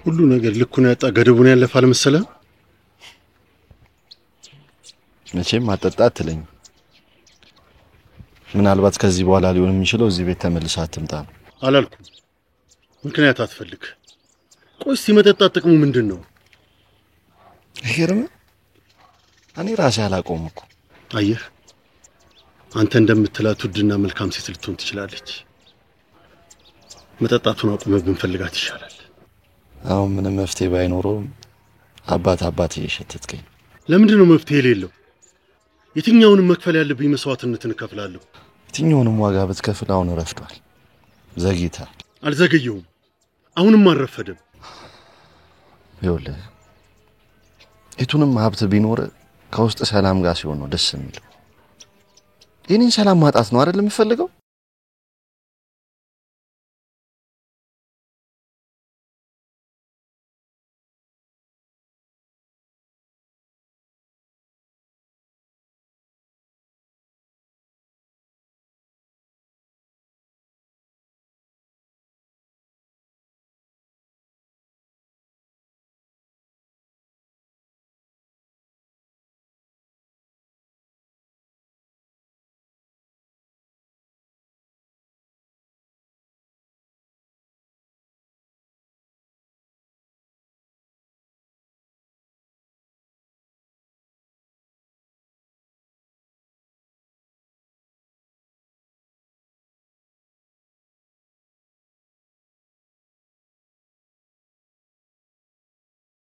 ሁሉ ነገር ልኩን ያጣ ገደቡን ያለፈ አልመሰለም። መቼም አጠጣ አትለኝ። ምናልባት ከዚህ በኋላ ሊሆን የሚችለው እዚህ ቤት ተመልሳ አትምጣ አላልኩም። ምክንያት አትፈልግ። ቆይ ሲመጣጣ ጥቅሙ ምንድነው? ይሄርም እኔ ራሴ አላቆም እኮ። አየህ አንተ እንደምትላት ውድና መልካም ሴት ልትሆን ትችላለች። መጠጣቱን አቁመህ ብንፈልጋት ይሻላል። አሁን ምንም መፍትሄ ባይኖረው አባት እየሸተትከኝ። ለምንድነው መፍትሄ የሌለው? የትኛውንም መክፈል ያለብኝ መስዋዕትነትን እከፍላለሁ። የትኛውንም ዋጋ ብትከፍል አሁን ረፍዷል። ዘግይተሃል። አልዘገየሁም። አሁንም አልረፈደም። ይኸውልህ የቱንም ሀብት ቢኖር ከውስጥ ሰላም ጋር ሲሆን ነው ደስ የሚለው። የኔን ሰላም ማጣት ነው አይደል የምፈልገው?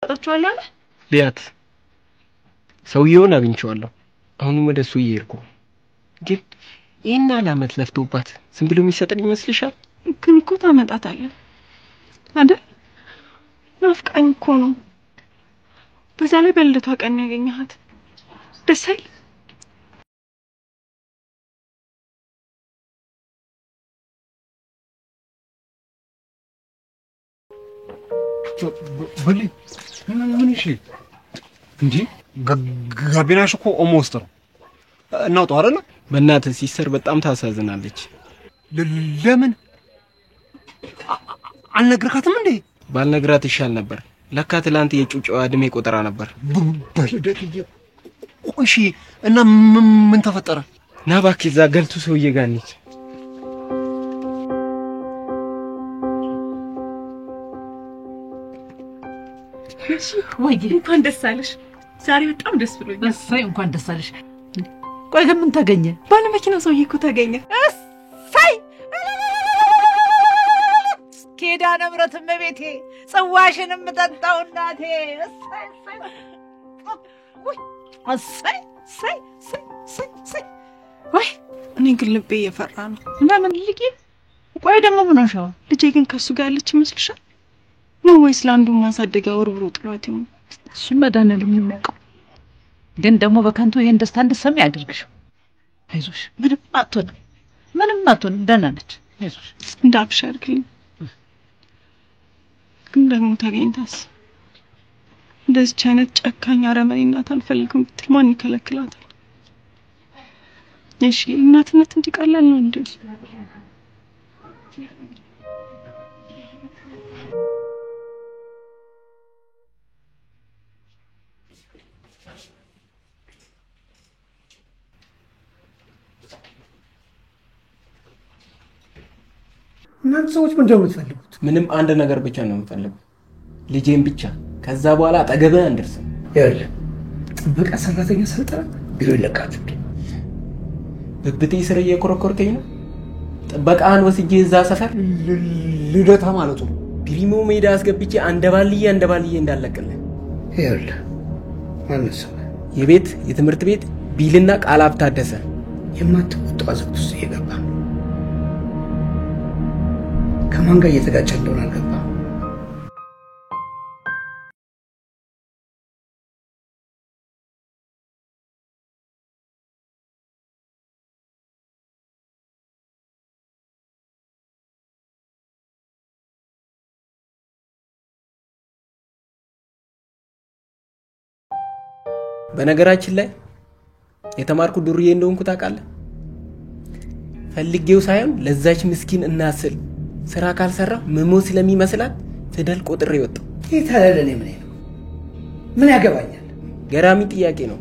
አጣጣችኋል አለ ሊያት ሰውየውን አግኝቼዋለሁ። አሁንም ወደ እሱ እየሄድኩ ግን ይሄን አላመት ለፍቶባት ዝም ብሎ የሚሰጠን ይመስልሻል? ግን እኮ ታመጣታለህ አይደል? ናፍቃኝ እኮ ነው። በዛ ላይ በልደቷ ቀን ያገኘሃት ደስ አይል? በል ምን እሺ እንጂ ጋቢናሽ እኮ ኦልሞስት ነው እናውጣው አይደል? በእናትህ ሲስተር በጣም ታሳዝናለች። ለምን አልነግርካትም እንዴ? ባልነግራት ይሻል ነበር። ለካ ትላንት የጩጫዋ እድሜ ቆጠራ ነበር። በልደትዬ ቆሺ እና ምን ተፈጠረ? ና እባክህ እዛ ገልቱ ሰውዬ ጋር እንሂድ። ወይ እንኳን ደስ አለሽ። ዛሬ በጣም ደስ ብሎኛል። እሰይ እንኳን ደስ አለሽ። ቆይ ግን ምን ተገኘ? ባለ መኪናው ሰውዬ እኮ ተገኘ። እሰይ ኪዳነ ምሕረት እመቤቴ ጽዋሽንም ጠጣው እናቴ። እሰይ እሰይ እሰይ እሰይ እሰይ እሰይ። ወይ እኔ ግን ልቤ እየፈራ ነው። ለምን ልቂ? ቆይ ደግሞ ምን ሆነሻው? ልጄ ግን ከሱ ጋር ያለች ይመስልሻል? ነው ወይስ ለአንዱ ማሳደጊያ ወርብሮ ጥሏት ይሆን? እሱ መድኃኒዓለም የሚያውቀው። ግን ደግሞ በከንቱ ይሄን ደስታ እንድትሰሚ ያድርግሽ። አይዞሽ፣ ምንም አትሆንም፣ ምንም አትሆንም። ደህና ነች። አይዞሽ እንዳልሽ አድርግልኝ። ግን ደግሞ ታገኝታስ እንደዚህ አይነት ጨካኝ አረመኔ እናት አልፈልግም ብትል ማን ይከለክላታል? እሺ እናትነት እንዲቀላል ነው እንዴ? እናንተ ሰዎች ምን እንደምትፈልጉት? ምንም አንድ ነገር ብቻ ነው የምፈልገው፣ ልጄን ብቻ። ከዛ በኋላ አጠገብህ አንደርስም። ይኸውልህ ጥበቃ ሰራተኛ ሰልጠና ቢሮ ይለቃት። ብብቴ ስር እየኮረኮርከኝ ነው። ጥበቃን ወስጄ እዛ ሰፈር ልደታ ማለቱ ፕሪሞ ሜዳ አስገብቼ አንደባልዬ እንዳለቅልህ። ይኸውልህ ማነው ስም? የቤት የትምህርት ቤት ቢልና ቃላብ ታደሰ። የማትወጣው አዘቅት ውስጥ እየገባ ከማን ጋር እየተጋጨ እንደሆነ አልገባም። በነገራችን ላይ የተማርኩ ዱርዬ እንደሆንኩ ታውቃለህ። ፈልጌው ሳይሆን ለዛች ምስኪን እናስል ስራ ካልሰራ መሞ ስለሚመስላት ፊደል ቆጥሬ ወጣው። ይታለለኔ ምን ያገባኛል? ገራሚ ጥያቄ ነው።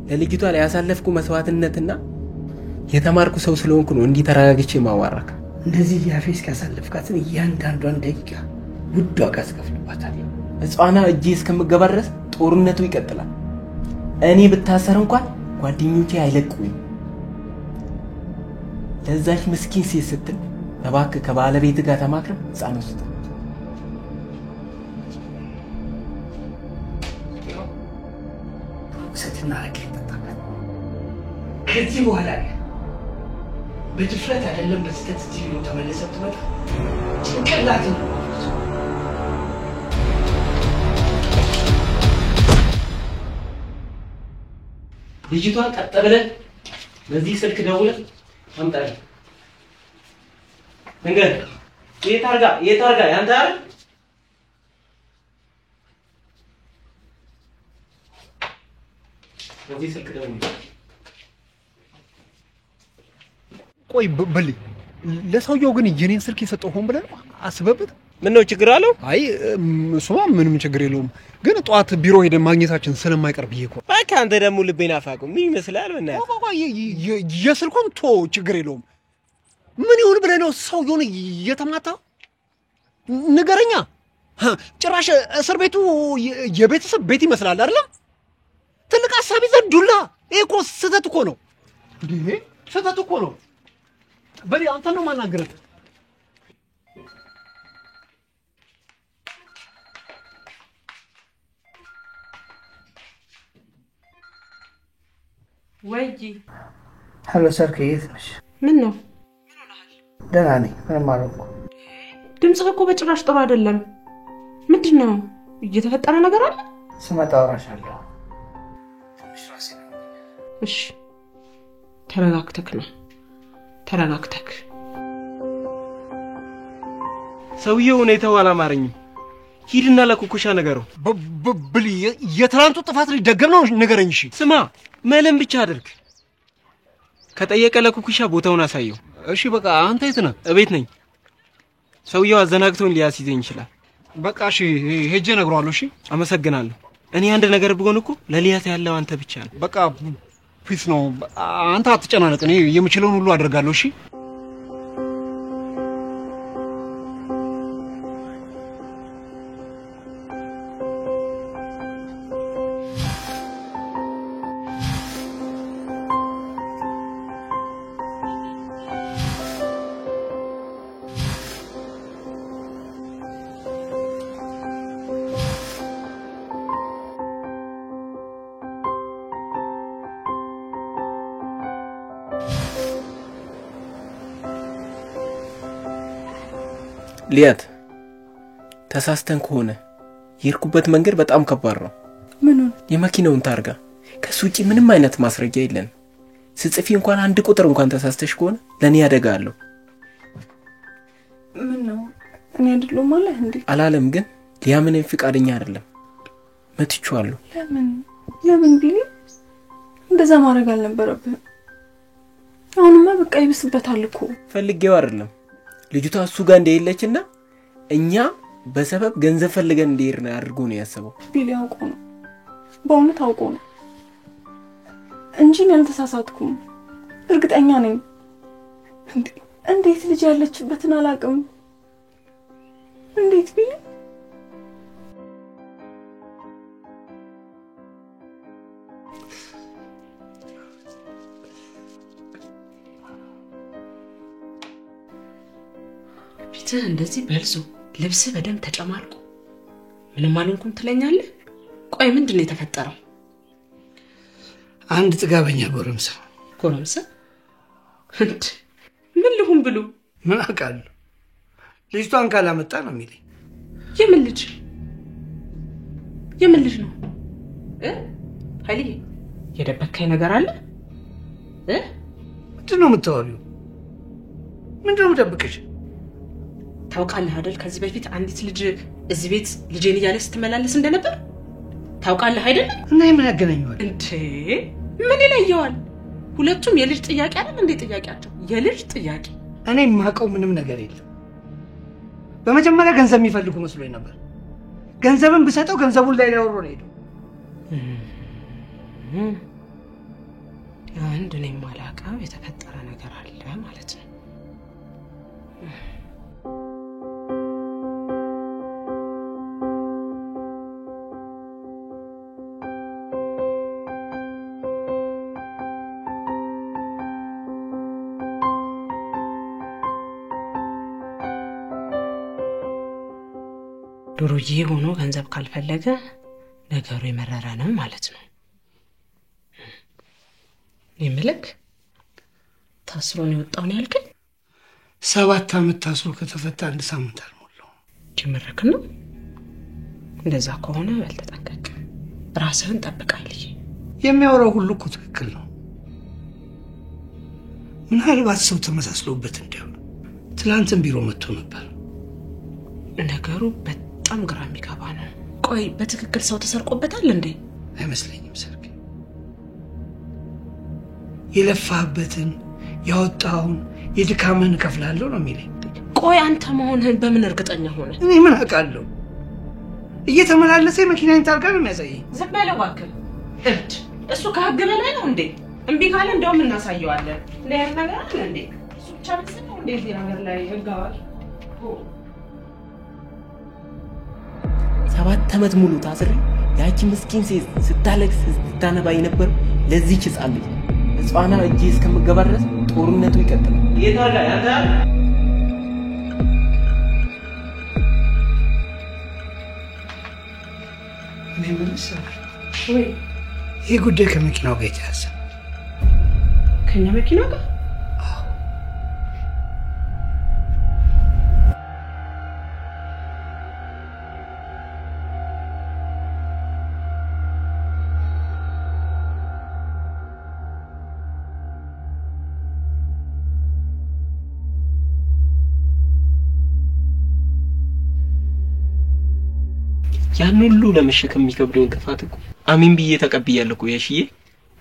ለልጅቷ ላይ ያሳለፍኩ መስዋዕትነትና የተማርኩ ሰው ስለሆንኩ ነው እንዲህ ተረጋግቼ ማዋራካ። እንደዚህ ያፌስ ካሳለፍካትን እያንዳንዷን ደቂቃ ውድ ዋጋ አስከፍልባታለሁ። እሷና እጄ እስከምገባ ድረስ ጦርነቱ ይቀጥላል። እኔ ብታሰር እንኳን ጓደኞቼ አይለቁኝ። ለዛች ምስኪን ሴት ስትል እባክህ ከባለቤት ጋር ተማክረህ ህፃን ውስጥ ሰትና አረቄ ተጣጣ። ከዚህ በኋላ በድፍረት አይደለም በስተት እዚህ ነው ተመለሰት ትመጣ ጭንቅላት ነው። ልጅቷን ቀጥ ብለን በዚህ ስልክ ደውለን አምጣልኝ። እንግዲህ የታርጋ ያንተ አይደል? በዚህ ስልክ ደውለን ቆይ በልኝ። ለሰውየው ግን የኔን ስልክ የሰጠው ሆን ብለን አስበበት። ምን ነው ችግር አለው? አይ እሱማ ምንም ችግር የለውም። ግን ጧት ቢሮ ሄደን ማግኘታችን ስለማይቀር ብዬ እኮ። በቃ አንተ ደግሞ ልቤን አፋቁ። ምን ይመስላል? የስልኩን ቶ ችግር የለውም። ምን ይሁን ብለህ ነው ሰውየውን እየተማታው? ንገረኛ። ጭራሽ እስር ቤቱ የቤተሰብ ቤት ይመስላል አይደለም? ትልቅ ሀሳብ ይዘህ ዱላ። ይሄ እኮ ስህተት እኮ ነው። ስህተት እኮ ነው። በል አንተ ነው ማናገርህ። ወይጂ ሄሎ ሰር፣ ከየት ነሽ? ምን ነው? ደህና ነኝ። ምንም አልሆንኩም። ድምፅህ እኮ በጭራሽ ጥሩ አይደለም። ምንድን ነው? እየተፈጠረ ነገር አለ? ስመጣ አወራሻለሁ። ትንሽ ራሴን እሺ ተረጋግተክ ነው ተረጋግተክ ሰውየው ሁኔታው አላማረኝም ሂድና ለኩኩሻ ነገረው ብል የትላንቱ ጥፋት ሊደገም ነው ነገረኝ እሺ ስማ መለም ብቻ አድርግ ከጠየቀ ለኩኩሻ ቦታውን አሳየው እሺ በቃ አንተ የት ነህ እቤት ነኝ ሰውየው አዘናግቶን ሊያስይዘኝ ይችላል በቃ እሺ ሄጄ ነግሯለሁ እሺ አመሰግናለሁ እኔ አንድ ነገር ብሆን እኮ ለሊያት ያለው አንተ ብቻ ነው በቃ ፒስ ነው አንተ አትጨናነቅ እኔ የምችለውን ሁሉ አደርጋለሁ እሺ ሊያት ተሳስተን ከሆነ የርኩበት መንገድ በጣም ከባድ ነው ምኑን የመኪናውን ታርጋ ከሱ ውጪ ምንም አይነት ማስረጃ የለን ስጽፊ እንኳን አንድ ቁጥር እንኳን ተሳስተሽ ከሆነ ለኔ ያደጋለሁ ምን ነው እኔ አይደለም ማለት እንዴ አላለም ግን ሊያምን ፍቃደኛ አይደለም መትቻለሁ ለምን ቢሊ እንደዛ ማድረግ አልነበረብህም አሁንማ በቃ ይብስበታል እኮ ፈልጌው አይደለም ልጅቷ እሱ ጋር እንደሌለችና እኛ በሰበብ ገንዘብ ፈልገን እንደሄድን አድርጎ ነው ያሰበው ቢሊ አውቆ ነው በእውነት አውቆ ነው እንጂ ምን ተሳሳትኩም እርግጠኛ ነኝ እንዴት ልጅ ያለችበትን አላውቅም እንዴት ቢሊ ፊትህ እንደዚህ በልዞ ልብስ በደም ተጨማልቆ ምንም አልንኩም ትለኛለህ ቆይ ምንድነው የተፈጠረው አንድ ጥጋበኛ ጎረምሳ ምን ልሁን ብሎ ምን አውቃለሁ ልጅቷን ካላመጣ ነው የሚለኝ የምን ልጅ ነው ኃይሌ የደበከኝ ነገር አለ ምንድነው የምታወሪው ምንድነው የምደብቅሽ ታውቃለህ አይደል ከዚህ በፊት አንዲት ልጅ እዚህ ቤት ልጄን እያለች ስትመላለስ እንደነበር ታውቃለህ አይደል እና ምን ያገናኘዋል እንዴ ምን ይለየዋል ሁለቱም የልጅ ጥያቄ አይደል እንዴ ጥያቄያቸው የልጅ ጥያቄ እኔ ማቀው ምንም ነገር የለም በመጀመሪያ ገንዘብ የሚፈልጉ መስሎኝ ነበር ገንዘብን ብሰጠው ገንዘቡን ላይ ያወሩ ነው ሄዶ አንድ እኔ ማላውቀው የተፈጠረ ነገር አለ ማለት ነው ዶሮዬ ሆኖ ገንዘብ ካልፈለገ ነገሩ የመረረ ነው ማለት ነው ይመለክ ታስሮ ነው የወጣው ነው ያልከኝ 7 አመት ታስሮ ከተፈታ አንድ ሳምንት አልሞላው ጀመረክ ነው እንደዛ ከሆነ አልተጠንቀቅ ራስህን ጠብቃለህ የሚያወራው ሁሉ እኮ ትክክል ነው ምናልባት ሰው ተመሳስሎበት እንደሆነ ትላንትም ቢሮ መጥቶ ነበር ነገሩ በጣም ግራ የሚገባ ነው ቆይ በትክክል ሰው ተሰርቆበታል እንዴ አይመስለኝም ሰርክ የለፋበትን ያወጣውን የድካምን ከፍላለሁ ነው የሚለኝ ቆይ አንተ መሆንህን በምን እርግጠኛ ሆነ እኔ ምን አውቃለሁ እየተመላለሰ መኪናን ታርጋ ነው የሚያሳየኝ ዝም በለው እባክህ እሱ ከህግ በላይ ነው እንዴ እምቢ ካለ እንደውም እናሳየዋለን ለያን ነገር አለ እንዴ እሱ ብቻ ነው እንዴ እዚህ ነገር ላይ ህጋዋል 7 አመት ሙሉ ታስሬ ያቺ ምስኪን ሴት ስታለቅስ ስታነባ የነበር ለዚህች ህፃን ልጅ ህፃና እጄ እስከምገባ ድረስ ጦርነቱ ይቀጥላል የታጋ ያንተ እኔ ምንስ ወይ ይሄ ጉዳይ ከመኪናው ጋር የተያዘ ከኛ መኪናው ጋር ያን ሁሉ ለመሸከም የሚከብደውን ጥፋት እኮ አሜን ብዬ ተቀብያለሁ እኮ ያሽዬ።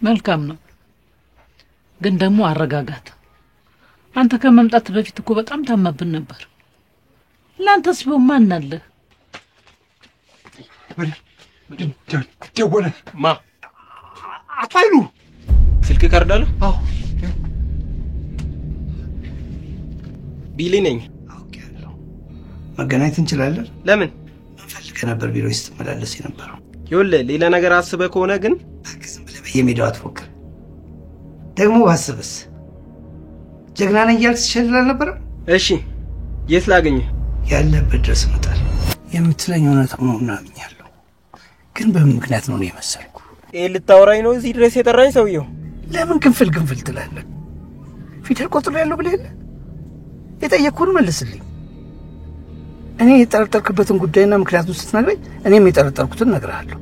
መልካም ነው፣ ግን ደግሞ አረጋጋት። አንተ ከመምጣት በፊት እኮ በጣም ታማብን ነበር። ላንተስ ቢሆን ማን አለ? ደወለ። ማ? አታይሉ ስልክ ካርዳለሁ? አዎ ቢሊ ነኝ። መገናኘት እንችላለን? ለምን? ፈልገ ነበር ቢሮ ውስጥ መላለስ የነበረው። ይኸውልህ ሌላ ነገር አስበህ ከሆነ ግን ዝም ብለህ በየሜዳው አትፎክር። ደግሞ ባስብስ ጀግና ነኝ እያልክ ትሸልል አልነበረም? እሺ የት ላገኝህ? ያለበት ድረስ እመጣለሁ። የምትለኝ እውነት ነው አምኛለሁ፣ ግን በምን ምክንያት ነው የመሰልኩ? ልታወራኝ ነው እዚህ ድረስ የጠራኝ ሰውየው? ለምን ግንፍል ትላለህ? ፊደል ቆጥሬያለሁ ብለህ የለ? የጠየቅኩህን መልስልኝ። እኔ የጠረጠርክበትን ጉዳይና ምክንያቱን ስትነግረኝ እኔም የጠረጠርኩትን እነግርሃለሁ።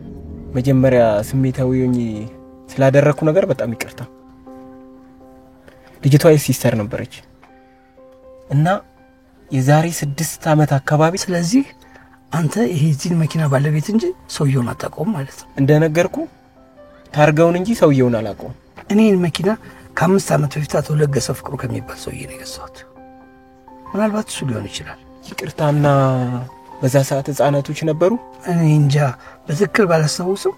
መጀመሪያ ስሜታዊ ሆኜ ስላደረኩ ነገር በጣም ይቅርታ። ልጅቷ ሲስተር ነበረች እና የዛሬ 6 ዓመት አካባቢ። ስለዚህ አንተ ይሄ እዚህ መኪና ባለቤት እንጂ ሰውየውን አታውቀውም ማለት ነው? እንደነገርኩ ታርጋውን እንጂ ሰውየውን አላውቀውም። እኔን መኪና ከ5 ዓመት በፊት አቶ ለገሰ ፍቅሩ ከሚባል ሰውዬ ነው የገዛሁት። ምናልባት እሱ ሊሆን ይችላል። ይቅርታና በዛ ሰዓት ህፃናቶች ነበሩ? እኔ እንጃ በትክክል ባላስታውስም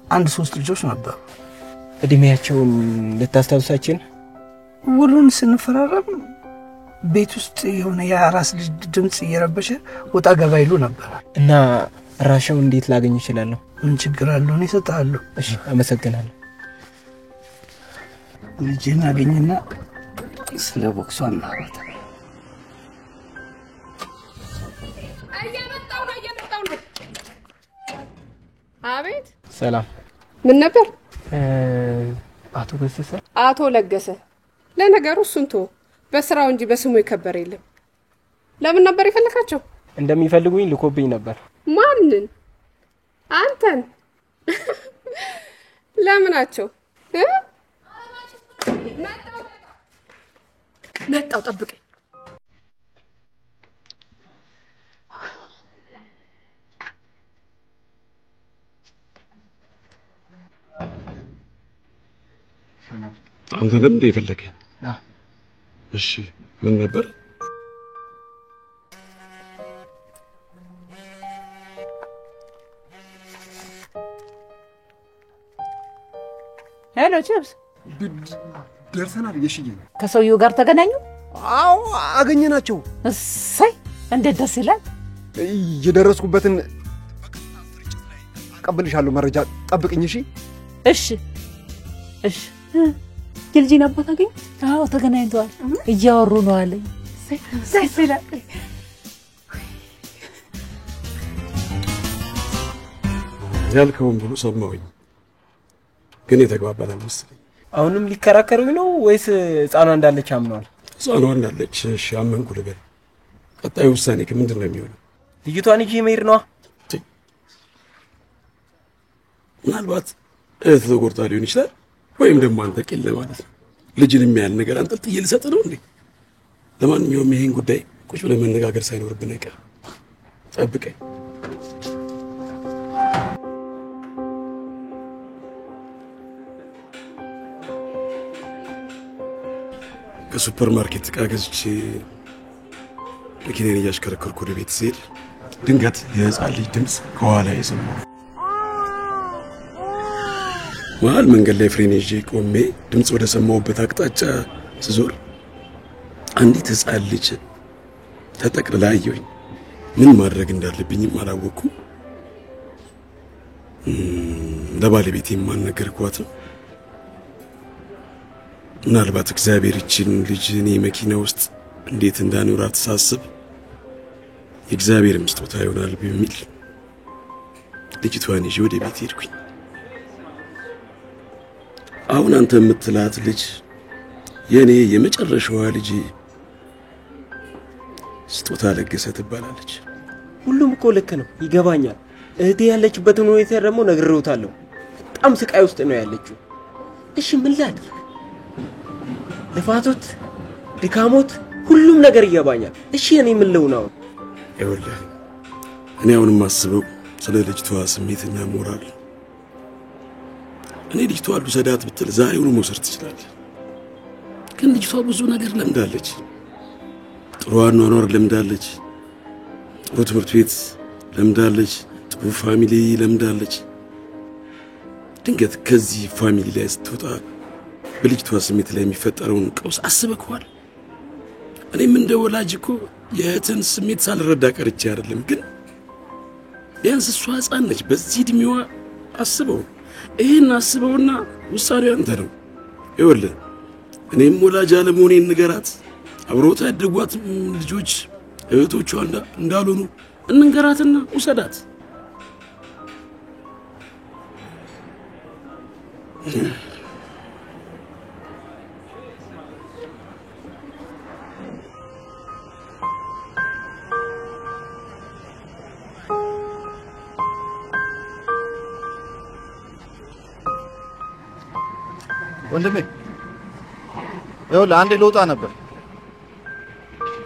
1-3 ልጆች ነበሩ። እድሜያቸውን ልታስታውሳችን? ውሉን ስንፈራረም ቤት ውስጥ የሆነ የአራስ ልጅ ድምጽ እየረበሸ ወጣ ገባ ይሉ ነበር። እና ራሻው እንዴት ላገኝ እችላለሁ? ምን ችግር አለው? እኔ እሰጥሃለሁ። እሺ አመሰግናለሁ። ልጅን አገኝና ስለ ቦክሷ እናወራለን። እየመጣው ነው። አቤት። ሰላም። ምን ነበር? አቶ ገሰሰ? አቶ ለገሰ። ለነገሩ እሱን ተው፣ በስራው እንጂ በስሙ የከበረ የለም። ለምን ነበር የፈለካቸው? እንደሚፈልጉኝ ልኮብኝ ነበር። ማንን? አንተን? ለምናቸው? መጣው ጠብቀኝ። አንተ ለምን የፈለከኝ? እሺ ምን ነበር? ሄሎ ቺፕስ፣ ደርሰናል። የሽዬ ከሰውየው ጋር ተገናኙ? አዎ አገኘናቸው። እሰይ እንዴት ደስ ይላል። የደረስኩበትን ቀብልሻለሁ መረጃ ጠብቅኝ። እሺ እሺ እሺ። የልጄን አባት አገኘ? አዎ ተገናኝተዋል፣ እያወሩ ነው አለኝ። ደስ ይላል። ያልከውን ብሎ ሰማሁኝ፣ ግን የተግባባን አልመሰለኝ። አሁንም ሊከራከሩኝ ነው ወይስ ህፃኗ እንዳለች አምነዋል? ህፃኗ እንዳለች እሺ አመንኩ ልበል። ቀጣዩ ውሳኔ ምንድን ነው የሚሆነው? ልጅቷን ይዤ መሄድ ነዋ። ምናልባት እህት ተጎድታ ሊሆን ይችላል፣ ወይም ደግሞ አንተ ቂል ማለት ነው። ልጅን የሚያህል ነገር አንጠልጥዬ ልሰጥ ነው እንዴ? ለማንኛውም ይሄን ጉዳይ ቁጭ ብለን መነጋገር ሳይኖርብን አይቀርም። ጠብቀኝ። ከሱፐር ማርኬት ዕቃ ገዝቼ መኪናዬን እያሽከረከርኩ ወደ ቤት ስሄድ ድንገት የህፃን ልጅ ድምፅ ከኋላ የሰማሁ። መሀል መንገድ ላይ ፍሬን ይዤ ቆሜ ድምፅ ወደ ሰማሁበት አቅጣጫ ስዞር አንዲት ህፃን ልጅ ተጠቅልላ አየሁኝ። ምን ማድረግ እንዳለብኝም አላወቅኩም። ለባለቤቴም አልነገርኳትም። ምናልባት እግዚአብሔር ይችን ልጅ እኔ መኪና ውስጥ እንዴት እንዳኖራት ሳስብ የእግዚአብሔር ስጦታ ይሆናል በሚል ልጅቷን ይዤ ወደ ቤት ሄድኩኝ። አሁን አንተ የምትላት ልጅ የኔ የመጨረሻዋ ልጅ ስጦታ ለገሰ ትባላለች። ሁሉም እኮ ልክ ነው፣ ይገባኛል። እህቴ ያለችበትን ሁኔታ ደግሞ ነግሬውታለሁ። በጣም ስቃይ ውስጥ ነው ያለችው። እሺ ምን ላድርግ? ልፋቶት፣ ድካሞት፣ ሁሉም ነገር ይገባኛል። እሺ እኔ ምን ልሁን አሁን? ይኸውልህ እኔ አሁን የማስበው ስለ ልጅቷ ስሜትና ሞራል እኔ ልጅቷ ልውሰዳት ብትል ዛሬውኑ መውሰድ ትችላለህ። ግን ልጅቷ ብዙ ነገር ለምዳለች። ጥሩ አኗኗር ለምዳለች፣ ጥሩ ትምህርት ቤት ለምዳለች፣ ጥሩ ፋሚሊ ለምዳለች። ድንገት ከዚህ ፋሚሊ ላይ ስትወጣ በልጅቷ ስሜት ላይ የሚፈጠረውን ቀውስ አስበከዋል? እኔም እንደ ወላጅ እኮ የእህትን ስሜት ሳልረዳ ቀርቼ አይደለም። ግን ቢያንስ እሷ ሕፃን ነች። በዚህ እድሜዋ አስበው። ይሄን አስበውና ውሳኔው አንተ ነው። ይኸውልህ እኔም ወላጅ አለመሆኔን ንገራት። አብሮት ያደጓት ልጆች እህቶቿ እንዳልሆኑ እንንገራትና ውሰዳት። ወንድሜ ይኸውልህ አንዴ ልወጣ ነበር።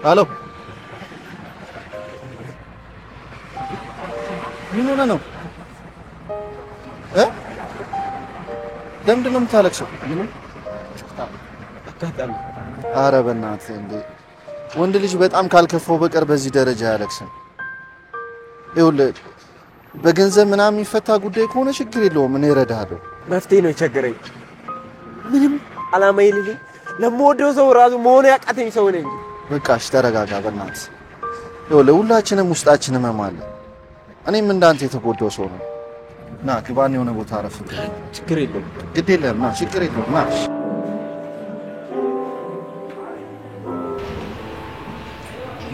አሎ ምን ሆነህ ነው? ለምንድን ነው የምታለቅሰው? ኧረ በእናትህ እንዴ! ወንድ ልጅ በጣም ካልከፋው በቀር በዚህ ደረጃ አያለቅስም። ይኸውልህ በገንዘብ ምናምን የሚፈታ ጉዳይ ከሆነ ችግር የለውም፣ እኔ እረዳሃለሁ። መፍትሄ ነው የቸገረኝ። ምንም አላማ የሌለኝ ለምወደው ሰው ራሱ መሆን ያቃተኝ ሰው ነኝ። በቃ እሺ ተረጋጋ በእናትህ። ይኸውልህ ሁላችንም ውስጣችን ህመም አለ። እኔም እንዳንተ የተጎዳው ሰው ነው። ና ግባን የሆነ ቦታ አረፍ። ችግር የለውም። ግድ የለም ና፣ ችግር የለውም ና።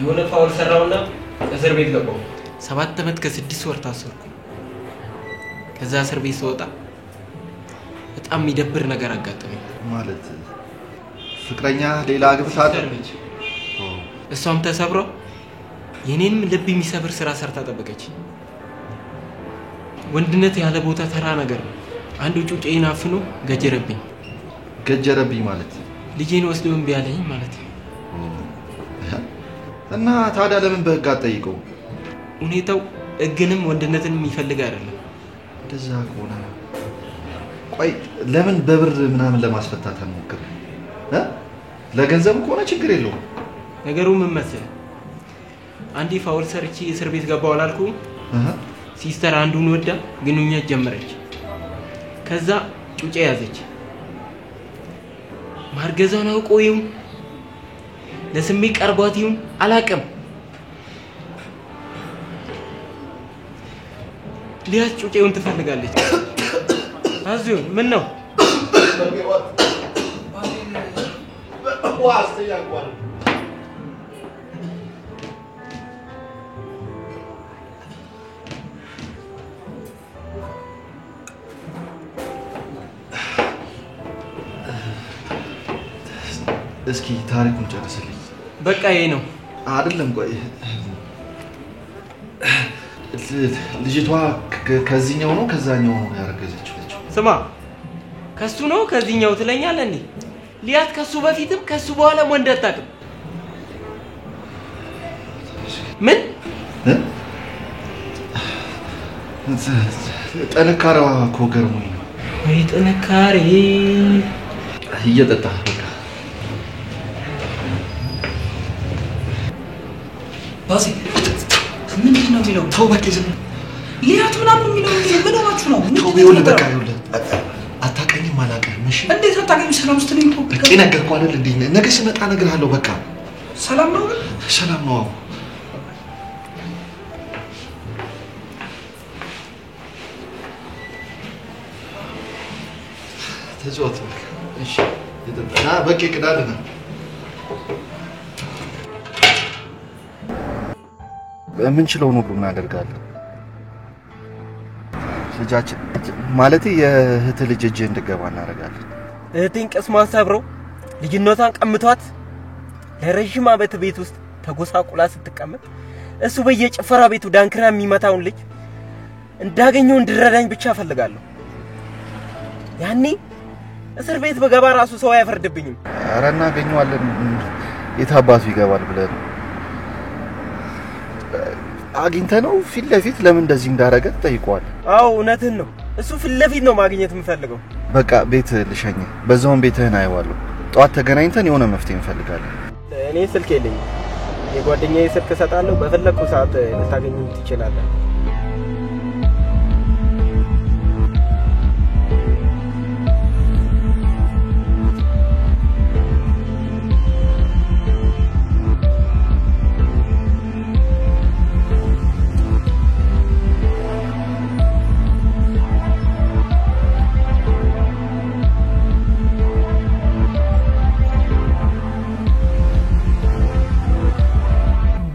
የሆነ ፋውል ሰራውና እስር ቤት ገባው። 7 ዓመት ከ6 ወር ታሰርኩ። ከዛ እስር ቤት ስወጣ በጣም የሚደብር ነገር አጋጠመኝ። ማለት ፍቅረኛ ሌላ አግብታ አደረች። እሷም ተሰብሮ የኔንም ልብ የሚሰብር ስራ ሰርታ ጠበቀች። ወንድነት ያለ ቦታ ተራ ነገር ነው። አንዱ ጩጬን አፍኖ ገጀረብኝ። ገጀረብኝ ማለት ልጄን ወስዶ እምቢ አለኝ ማለት ነው። እና ታዲያ ለምን በህግ አትጠይቀው? ሁኔታው ህግንም ወንድነትን የሚፈልግ አይደለም። እንደዛ ከሆነ ቆይ ለምን በብር ምናምን ለማስፈታት አንሞክር? ለገንዘብ ከሆነ ችግር የለውም። ነገሩ ምን መሰለህ? አንዴ ፋውል ሰርቼ እስር ቤት ገባሁ አላልኩም? ሲስተር አንዱን ወዳ ግንኙነት ጀመረች። ከዛ ጩጬ ያዘች። ማርገዛውን አውቆ ይሁን ለስሜት ቀርቧት ይሁን አላውቅም፣ ሊያስ ጩጬውን ትፈልጋለች። አዚሁን ምን ነው? እስኪ ታሪኩን ጨርስልኝ። በቃ ይሄ ነው አይደለም? ቆይ ልጅቷ ከዚህኛው ነው ከዛኛው ነው ያረገዘችው? ስማ ከሱ ነው ከዚህኛው ትለኛለህ እንዴ? ሊያት ከሱ በፊትም ከሱ በኋላም ወንድ አታውቅም። ምን ጥንካሬዋ እኮ ገርሞኝ ነው። ወይ ጥንካሬ! እየጠጣህ በቃ ባዚ ምንድን ነው የሚለው? ተው በቃ ዝም ሊያት ምናምን የሚለው ምን ሆናችሁ ነው? ተው ይኸውልህ በቃ ይኸውልህ አታውቀኝም አላውቅህም። እሺ እንዴት አታውቀኝም? ሰላም ስትለኝ እኮ በቃ ነገርኩህ አይደል እንዴ? ነገ ስመጣ እነግርሃለሁ። በቃ ሰላም ነው? ሰላም ነው። ተጫወት በቃ እሺ። ይጠጣና በቃ ቅዳልና የምንችለውን ሁሉ እናደርጋለን። ልጃችን ማለት የእህት ልጅ እጅ እንድገባ እናደርጋለን። እህቴን ቅስሟን ሰብረው ልጅነቷን ቀምቷት ለረጅም ዓመት ቤት ውስጥ ተጎሳቁላ ስትቀመጥ እሱ በየጭፈራ ቤቱ ዳንክራ የሚመታውን ልጅ እንዳገኘው እንድረዳኝ ብቻ ፈልጋለሁ። ያኔ እስር ቤት በገባ ራሱ ሰው አይፈርድብኝም። ኧረ እናገኘዋለን። የት አባቱ ይገባል ብለን አግኝተ ነው ፊት ለፊት ለምን እንደዚህ እንዳረገ ጠይቀዋል። አዎ እውነትህን ነው። እሱ ፊት ለፊት ነው ማግኘት የምፈልገው። በቃ ቤት ልሸኝ፣ በዛውም ቤትህን አይዋለሁ። ጠዋት ተገናኝተን የሆነ መፍትሄ እንፈልጋለን። እኔ ስልክ የለኝም። የጓደኛዬ ስልክ እሰጣለሁ። በፈለኩ ሰዓት ልታገኘኝ ትችላለህ።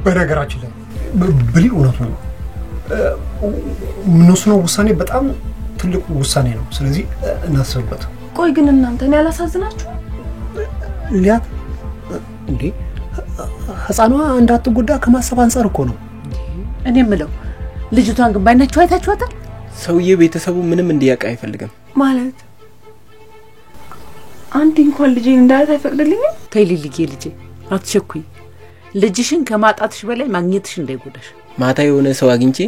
በነገራችን ላይ ብሊ እውነቱ ነው። ምንወስነው ውሳኔ በጣም ትልቅ ውሳኔ ነው። ስለዚህ እናስብበት። ቆይ ግን እናንተን ያላሳዝናችሁ? ሊያት እንዴ ህፃኗ እንዳትጎዳ ከማሰብ አንፃር እኮ ነው። እኔ የምለው ልጅቷን ግን ባይናችሁ አይታችኋታል? ሰውዬ ቤተሰቡ ምንም እንዲያውቅ አይፈልግም ማለት አንድ እንኳን ልጄ እንዳያት አይፈቅድልኝም? ተይ ልልዬ ልጄ አትቸኩይ። ልጅሽን ከማጣትሽ በላይ ማግኘትሽ እንዳይጎዳሽ። ማታ የሆነ ሰው አግኝቼ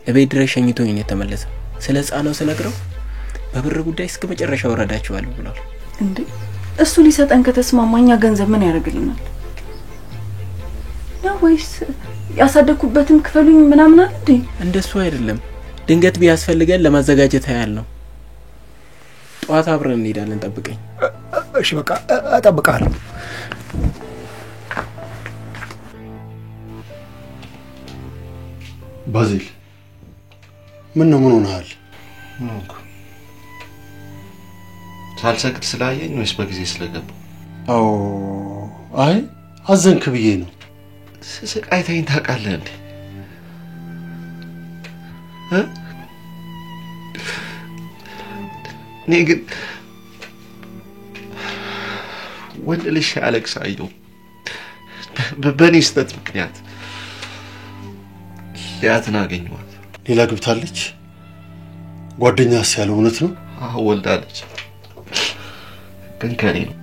እቤት ድረስ ሸኝቶኝ ነው የተመለሰው። ስለ ህፃኗ ስነግረው በብር ጉዳይ እስከ መጨረሻው ረዳችኋለሁ ብሏል። እንዴ እሱ ሊሰጠን ከተስማማኛ ገንዘብ ምን ያደርግልናል? ነው ወይስ ያሳደኩበትን ክፈሉኝ ምናምን አለ እንዴ? እንደሱ አይደለም። ድንገት ቢያስፈልገን ለማዘጋጀት ያያል ነው። ጧት አብረን እንሄዳለን። ጠብቀኝ። እሺ በቃ እጠብቃለሁ። ባዚል ምን ሆነሃል? ሳልሰግድ ስላየኝ ወይስ በጊዜ ስለገባ? አዎ አይ አዘንክ ብዬ ነው። ስቃይተኝ ታውቃለህ እንዴ? እኔ ግን ወንድ ልጅ ሲያለቅስ አየሁ በእኔ ስህተት ምክንያት። ሊያትን አገኘኋት። ሌላ ግብታለች? ጓደኛስ ያለው እውነት ነው? አዎ ወልዳለች፣ ግን ከኔ ነው።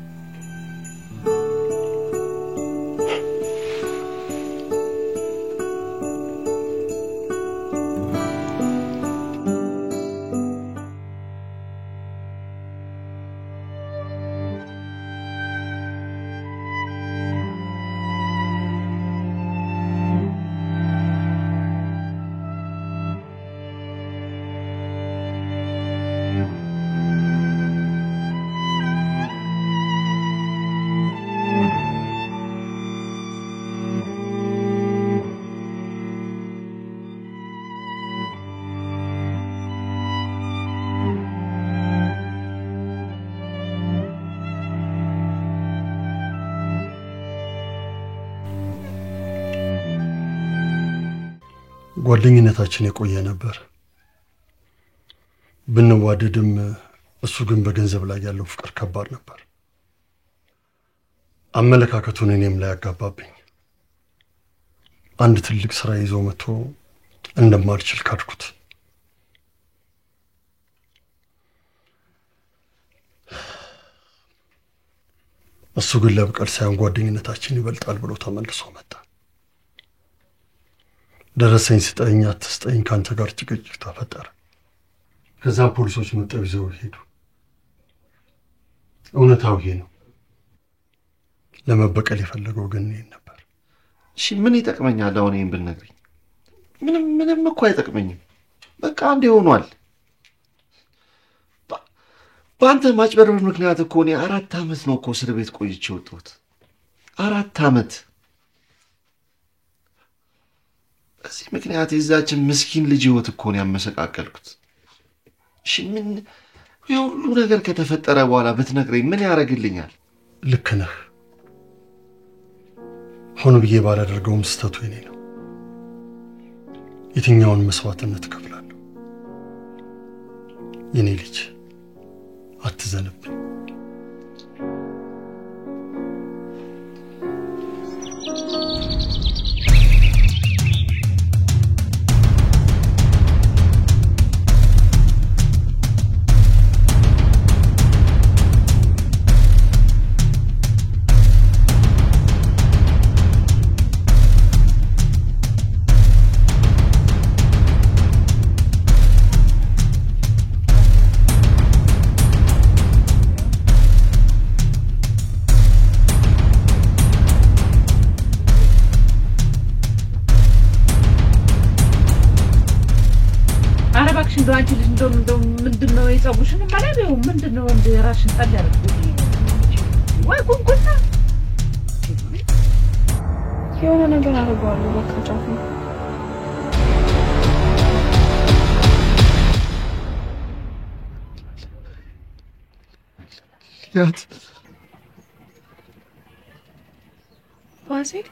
ጓደኝነታችን የቆየ ነበር። ብንዋደድም እሱ ግን በገንዘብ ላይ ያለው ፍቅር ከባድ ነበር። አመለካከቱን እኔም ላይ አጋባብኝ። አንድ ትልቅ ስራ ይዞ መጥቶ እንደማልችል ካድኩት። እሱ ግን ለብቀል ሳይሆን ጓደኝነታችን ይበልጣል ብሎ ተመልሶ መጣ። ደረሰኝ ስጠኝ አትስጠኝ ካንተ ጋር ጭቅጭቅ ተፈጠረ። ከዛ ፖሊሶች መጥተው ይዘው ሄዱ። እውነታው ይሄ ነው። ለመበቀል የፈለገው ግን እኔን ነበር። እሺ ምን ይጠቅመኛል አሁን ይሄን ብልነግርኝ? ምንም እኮ አይጠቅመኝም። በቃ አንዴ ሆኗል። በአንተ ማጭበርበር ምክንያት እኮ እኔ 4 ዓመት ነው እኮ እስር ቤት ቆይቼ ወጣሁት። 4 ዓመት። በዚህ ምክንያት የዛችን ምስኪን ልጅ ህይወት እኮ ነው ያመሰቃቀልኩት። እሺ ምን የሁሉ ነገር ከተፈጠረ በኋላ ብትነግረኝ ምን ያደርግልኛል? ልክ ነህ። ሆኖ ብዬ ባላደርገውም ስተቱ የኔ ነው። የትኛውን መስዋዕትነት እከፍላለሁ? የኔ ልጅ አትዘንብኝ። እንደው አንቺ ልጅ እንደው ምንድነው የጸጉሽን ማለት ነው? ምንድነው እንደ ራስሽን ጣል ያደርጉት? ወይ ኩንኩና የሆነ ነገር አደርገዋለሁ። በቃ ጫፉ ያት ባዜል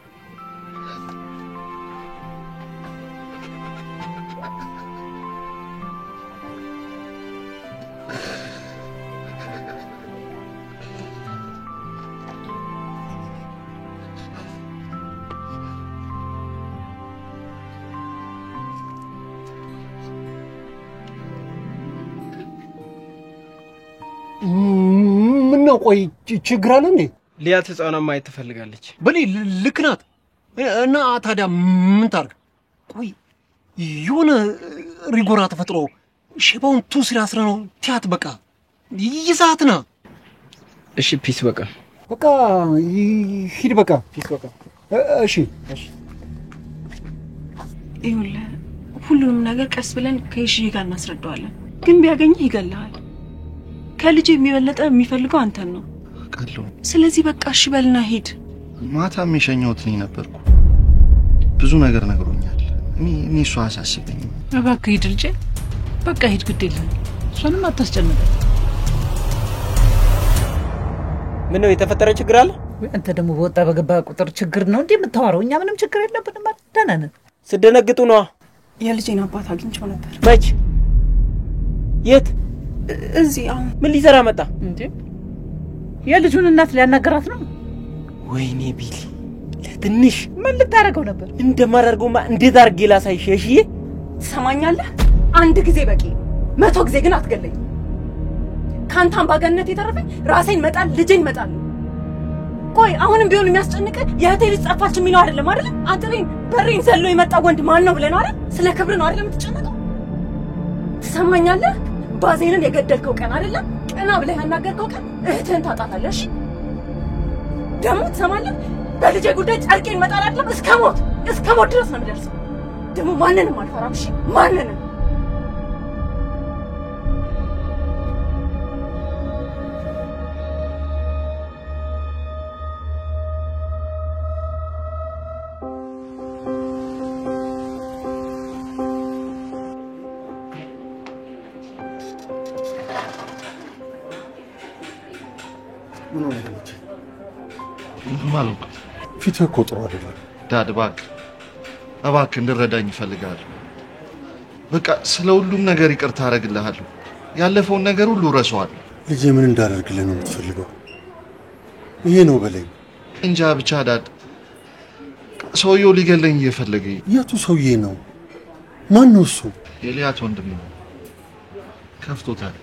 ምነው ቆይ ችግር አለ እንዴ? ሊያት ህፃኗን ማየት ትፈልጋለች። በኔ ልክ ናት እና ታዲያ ምን ታርግ? ቆይ የሆነ ሪጎራ ተፈጥሮ ሼባውን ቱ ስራ አስረ ነው ቲያት በቃ ይዛትና እሺ ፒስ በቃ በቃ ሂድ በቃ ፒስ በቃ እሺ ይኸውልህ ሁሉንም ነገር ቀስ ብለን ከይሽ ጋር እናስረዳዋለን። ግን ቢያገኝህ ይገልሃል። ከልጅ የሚበለጠ የሚፈልገው አንተን ነው። ቃለው ስለዚህ በቃ እሺ በልና ሂድ። ማታም የሸኘሁት እኔ ነበርኩ። ብዙ ነገር ነግሮኛል። እኔ እሱ አሳስበኝ። እባክህ ሂድ ልጄ፣ በቃ ሂድ፣ ግድ የለም እሷንም አታስጨንቃት። ምን ነው የተፈጠረ ችግር አለ? አንተ ደግሞ በወጣ በገባ ቁጥር ችግር ነው እንዴ የምታወራው? እኛ ምንም ችግር የለብንም ማለት ደህና ነን። ስደነግጡ ነው። የልጄን አባት አግኝቼው ነበር። መች? የት? እዚህ። አሁን ምን ሊሰራ መጣ እንዴ? የልጁን እናት ሊያናገራት ነው። ወይኔ ቢሊ ለትንሽ ምን ልታረገው ነበር? እንደማደርገውማ እንዴት አድርጌ ላሳይሽ? እሺ ትሰማኛለህ? አንድ ጊዜ በቂ፣ 100 ጊዜ ግን አትገለኝ። ካንተ አምባገነንነት የተረፈኝ ራሴን መጣል ልጄን መጣል ነው። ቆይ አሁንም ቢሆን የሚያስጨንቅ የእህቴ ልጅ ጠፋች የሚለው አይደለም አይደል? አንተ በሬን ዘሎ የመጣ ወንድ ማን ነው ብለህ ነው አይደል? ስለ ክብር ነው አይደል የምትጨነቀው? ትሰማኛለህ? ባዜልን የገደልከው ቀን አይደለም ቀና ብለህ ያናገርከው ቀን እህትህን ታጣታለሽ። ደግሞ ትሰማለህ? በልጄ ጉዳይ ጨርቄን መጣል አይደለም እስከ ሞት ድረስ ነው የምደርሰው። ደግሞ ማንንም አልፈራም። እሺ ማንንም ምን ሆነ ልጅ? ማለት ፊትህ እኮ ጥሩ አይደለም። ዳድ እባክህ እንድረዳኝ እፈልጋለሁ። በቃ ስለ ሁሉም ነገር ይቅርታ አደርግልሃለሁ። ያለፈውን ነገር ሁሉ እረሳዋለሁ። ልጄ ምን እንዳደርግልህ ነው የምትፈልገው? ይሄ ነው በለኝ። እንጃ ብቻ ዳድ ሰውየው ሊገለኝ እየፈለገኝ። የቱ ሰውዬ ነው? ማን ነው እሱ? የሊያት ወንድም ነው። ከፍቶታል።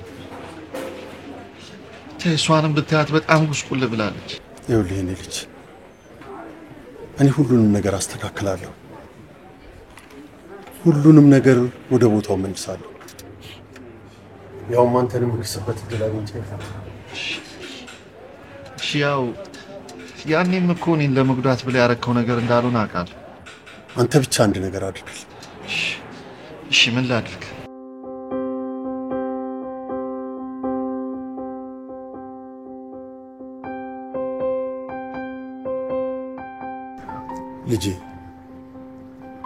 እሷንም ብታያት በጣም ጉስቁል ብላለች። ይኸውልህ የኔ ልጅ እኔ ሁሉንም ነገር አስተካክላለሁ። ሁሉንም ነገር ወደ ቦታው መልሳለሁ። ያው አንተንም ልክስበት እድል አግኝቼ እሺ ያው ያኔም እኮ እኔን ለመጉዳት ብለህ ያረከው ነገር እንዳልሆነ አውቃለሁ። አንተ ብቻ አንድ ነገር አድርግልኝ። እሺ ምን ላድርግ? ልጄ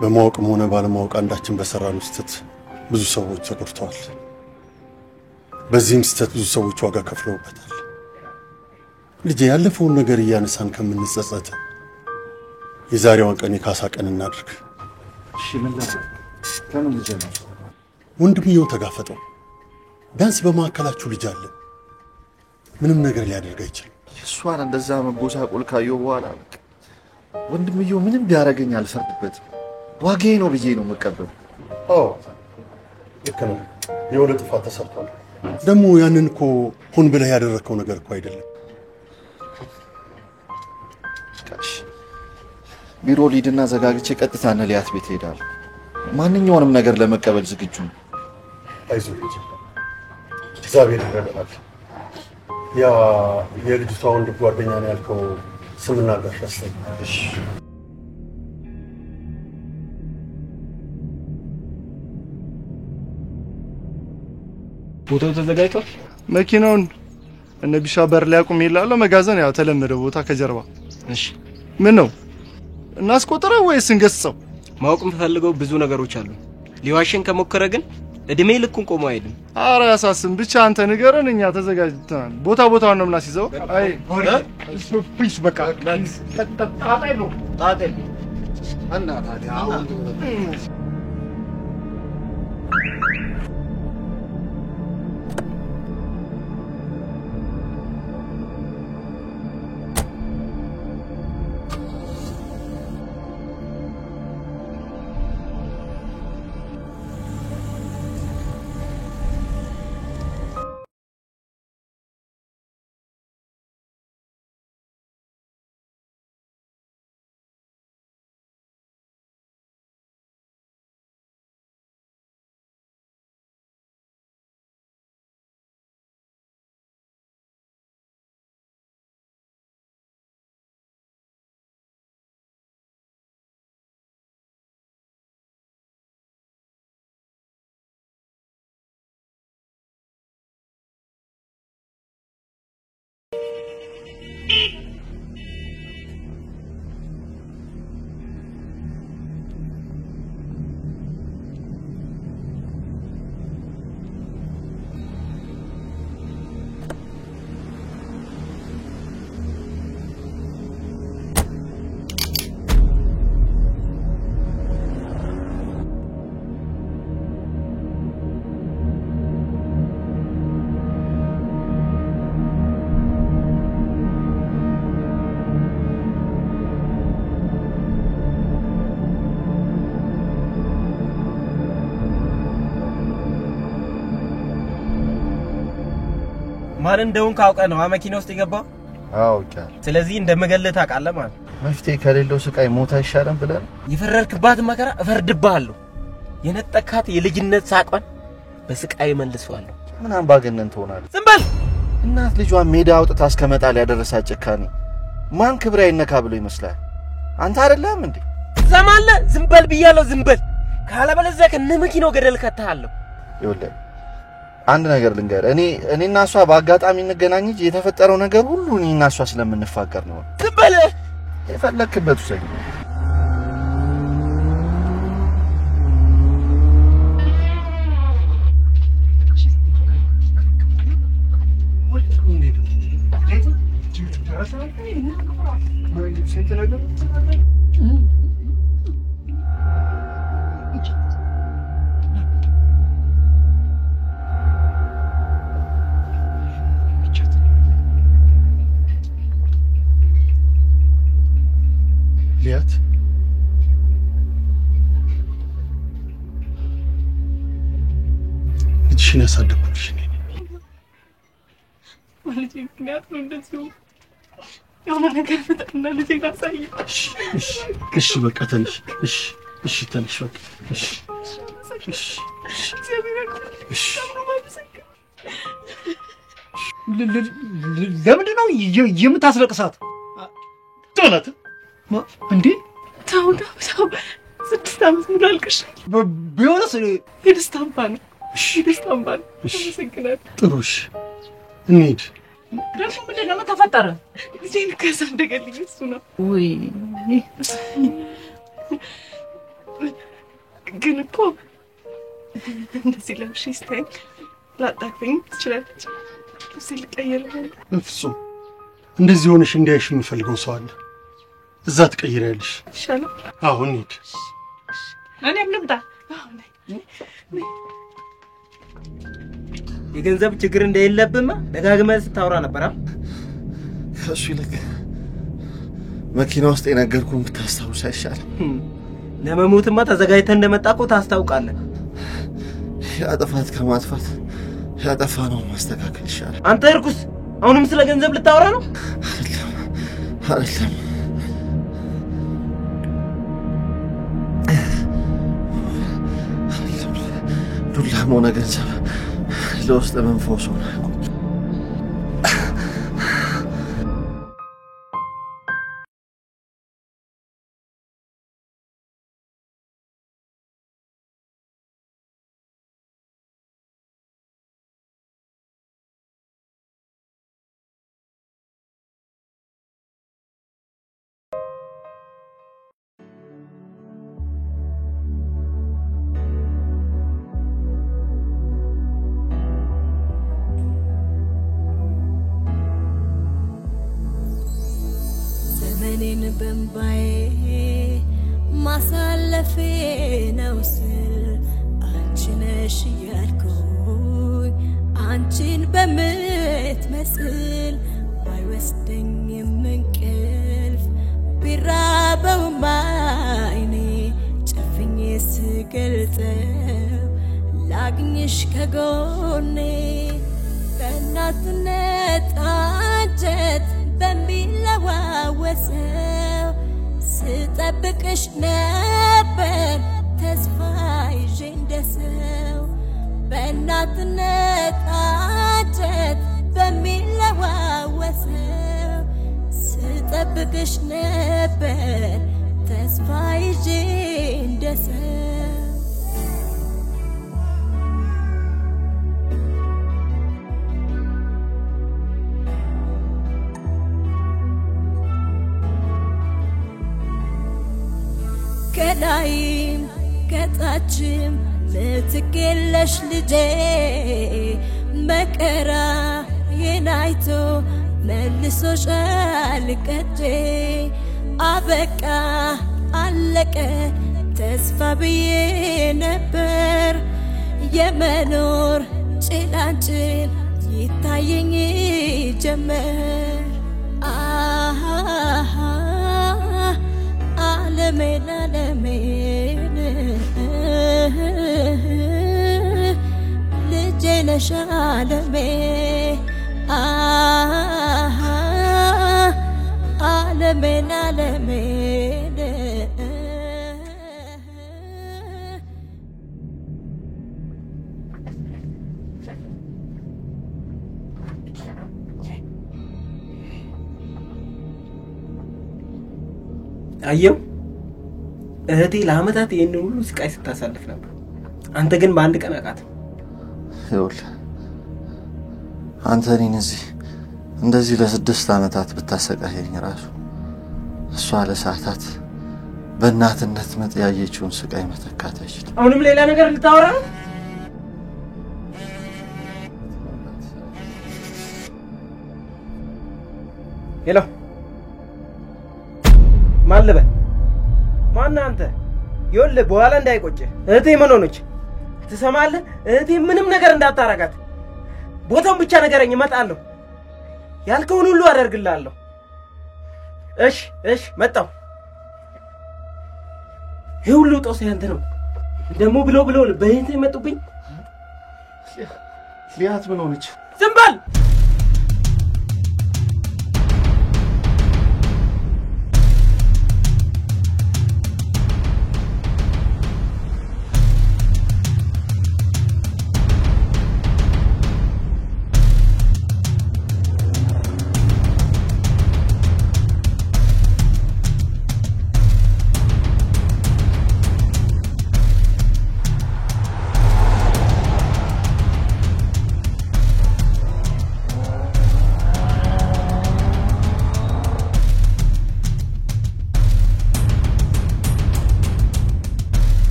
በማወቅም ሆነ ባለማወቅ አንዳችን በሰራነው ስህተት ብዙ ሰዎች ተጎድተዋል። በዚህም ስህተት ብዙ ሰዎች ዋጋ ከፍለውበታል። ልጄ ያለፈውን ነገር እያነሳን ከምንጸጸት የዛሬዋን ቀን የካሳ ቀን እናድርግ። እሺ ምን ላድርግ? ከምን ልጀምር? ወንድምየውን ተጋፈጠው። ቢያንስ በመካከላችሁ ልጅ አለ። ምንም ነገር ሊያደርግ አይችልም። እሷን እንደዛ መጎሳቆል ካየሁ በኋላ ወንድምየው ምንም ቢያደርገኝ አልፈርድበትም። ዋጋዬ ነው ብዬ ነው የምቀበለው። አዎ ልክ ነው። የሆነ ጥፋት ተሰርቷል። ደግሞ ያንን እኮ ሆን ብለህ ያደረከው ነገር እኮ አይደለም። ቢሮ ሊድና ዘጋግቼ ቀጥታ እነ ሊያት ቤት ሄዳለሁ። ማንኛውንም ነገር ለመቀበል ዝግጁ ነው። አይዞህ ልጅ፣ እግዚአብሔር ይረዳናል። ያ የልጅቷ ወንድ ጓደኛ ነው ያልከው ስምና አድራሻ አስተኝ። እሺ ቦታው ተዘጋጅቷል። መኪናውን እነ ቢሻ በር ላይ አቁም ይላል። መጋዘን ያው ተለመደው ቦታ ከጀርባ። እሺ ምን ነው እናስቆጥረው ወይስ እንገስጸው? ማወቅ የምፈልገው ብዙ ነገሮች አሉ። ሊዋሽን ከሞከረ ግን እድሜ ልኩን ቆሞ አይደለም። ኧረ ያሳስም ብቻ አንተ ንገረን፣ እኛ ተዘጋጅተናል። ቦታውን ነው ምናስይዘው። አይ እሱ ፒስ በቃ ጣጣይ ነው ጣጣይ እና ታዲያ አሁን ማን እንደውን ካውቀ ነው መኪና ውስጥ የገባው? አውቃል። ስለዚህ እንደምገልህ ታውቃለህ ማለት መፍትሄ ከሌለው ስቃይ ሞት አይሻልም ብለን የፈረርክባት መከራ እፈርድብሃለሁ። የነጠካት የልጅነት ሳቋን በስቃይ መልሰዋለሁ። ምን አምባገነን ትሆናለህ? ዝም በል። እናት ልጇን ሜዳ አውጥታ እስከመጣል ያደረሳት ጭካኔ ማን ክብር አይነካ ብሎ ይመስላል? አንተ አይደለም እንዴ? ሰማለህ? ዝም በል ብያለሁ፣ ዝም በል። ካለበለዚያ ከነመኪናው ገደል ከተሃለሁ። ይኸውልህ አንድ ነገር ልንገር፣ እኔና እሷ በአጋጣሚ እንገናኝ እንጂ የተፈጠረው ነገር ሁሉ እኔና እሷ ስለምንፋቀር ነው። ዝም በል። የፈለክበት ውሰድ። ሊያት ልጅሽን ያሳደግኩልሽ እኔ ነኝ። ማለት ምክንያት ነው እንደዚሁ የሆነ ነገር ፍጠርና ልጄን አሳየኝ። እሺ በቃ ተነሽ። እሺ ተነሽ በቃ እሺ ለምንድን ነው የምታስለቅሳት? ጦላት እንዴ ተው 6 ዓመት ሙሉ አልቅሽ ቢሆንስ የደስታ እንባ ነው። የደስታ እንባ ነው። አመሰግናለሁ። ጥሩ እሺ እንሂድ። ደግሞ ምንድን ነው ተፈጠረ? ልጄን ካሳደገልኝ እሱ ነው። ውይ ግን እኮ እንደዚህ ለምሽ ስታይል ላጣቅኝ ትችላለች። እዚህ ልቀይር ነው። በፍጹም እንደዚህ ሆነሽ እንዲያይሽ የምፈልገው ሰው አለ። እዛ ትቀይሪያለሽ። ይሻላል። አሁን እንሂድ። እኔም ልምጣ። የገንዘብ ችግር እንደሌለብህማ ደጋግመህ ስታወራ ነበር። ከእሱ ይልቅ መኪና ውስጥ የነገርኩህን ብታስታውስ አይሻልም? ለመሞትማ ተዘጋጅተህ እንደመጣ እኮ ታስታውቃለህ። ያጠፋት ከማጥፋት ያጠፋነው ማስተካከል ይሻላል። አንተ እርኩስ፣ አሁንም ስለ ገንዘብ ልታወራ ነው? አይደለም ዱላም ሆነ ገንዘብ ለውስጥ መንፈስ ሆነ። በእምባዬ ማሳለፌ ነው ስል አንቺ ነሽ እያልኩኝ አንቺን በምትመስል ባይወስደኝም እንቅልፍ ቢራበውም አይኔ ጨፍኜ ስገልጠው ላግኝሽ ከጎኔ በእናትነት አንጀት በሚለዋወሰው ስጠብቅሽ ነበር ተስፋ ይዤ እንደሰው በእናትነት አንጀት በሚለዋወሰው ስጠብቅሽ ነበር ተስፋ ይዤ እንደሰው ከላይም ከታችም ምትኬለሽ ልጄ መከራ የናይቶ መልሶሻል ቀጄ አበቃ አለቀ ተስፋ ብዬ ነበር የመኖር ጭላንጭል ይታየኝ ጀመር ዓለሜን ዓለሜን ልጄ ነሽ ዓለሜ ዓለሜን ዓለሜን አየው እህቴ ለአመታት ይሄን ሁሉ ስቃይ ስታሳልፍ ነበር አንተ ግን በአንድ ቀን አቃት ይኸውልህ አንተ እኔን እንደዚህ ለ6 አመታት ብታሰቃየኝ ራሱ እሷ ለሰዓታት በእናትነት መጥያየችውን ስቃይ መተካት አይችልም አሁንም ሌላ ነገር ልታወራ ነው ሄሎ ማለበ ማን አንተ ይኸውልህ በኋላ እንዳይቆጭ እህቴ ምን ሆነች ትሰማለህ እህቴ ምንም ነገር እንዳታረጋት ቦታውን ብቻ ነገረኝ እመጣለሁ ያልከውን ሁሉ አደርግልሃለሁ እሺ መጣሁ ይሄ ሁሉ ጦስ ያንተ ነው ደግሞ ብሎ በእህቴ መጡብኝ ሊያት ምን ሆነች ዝም በል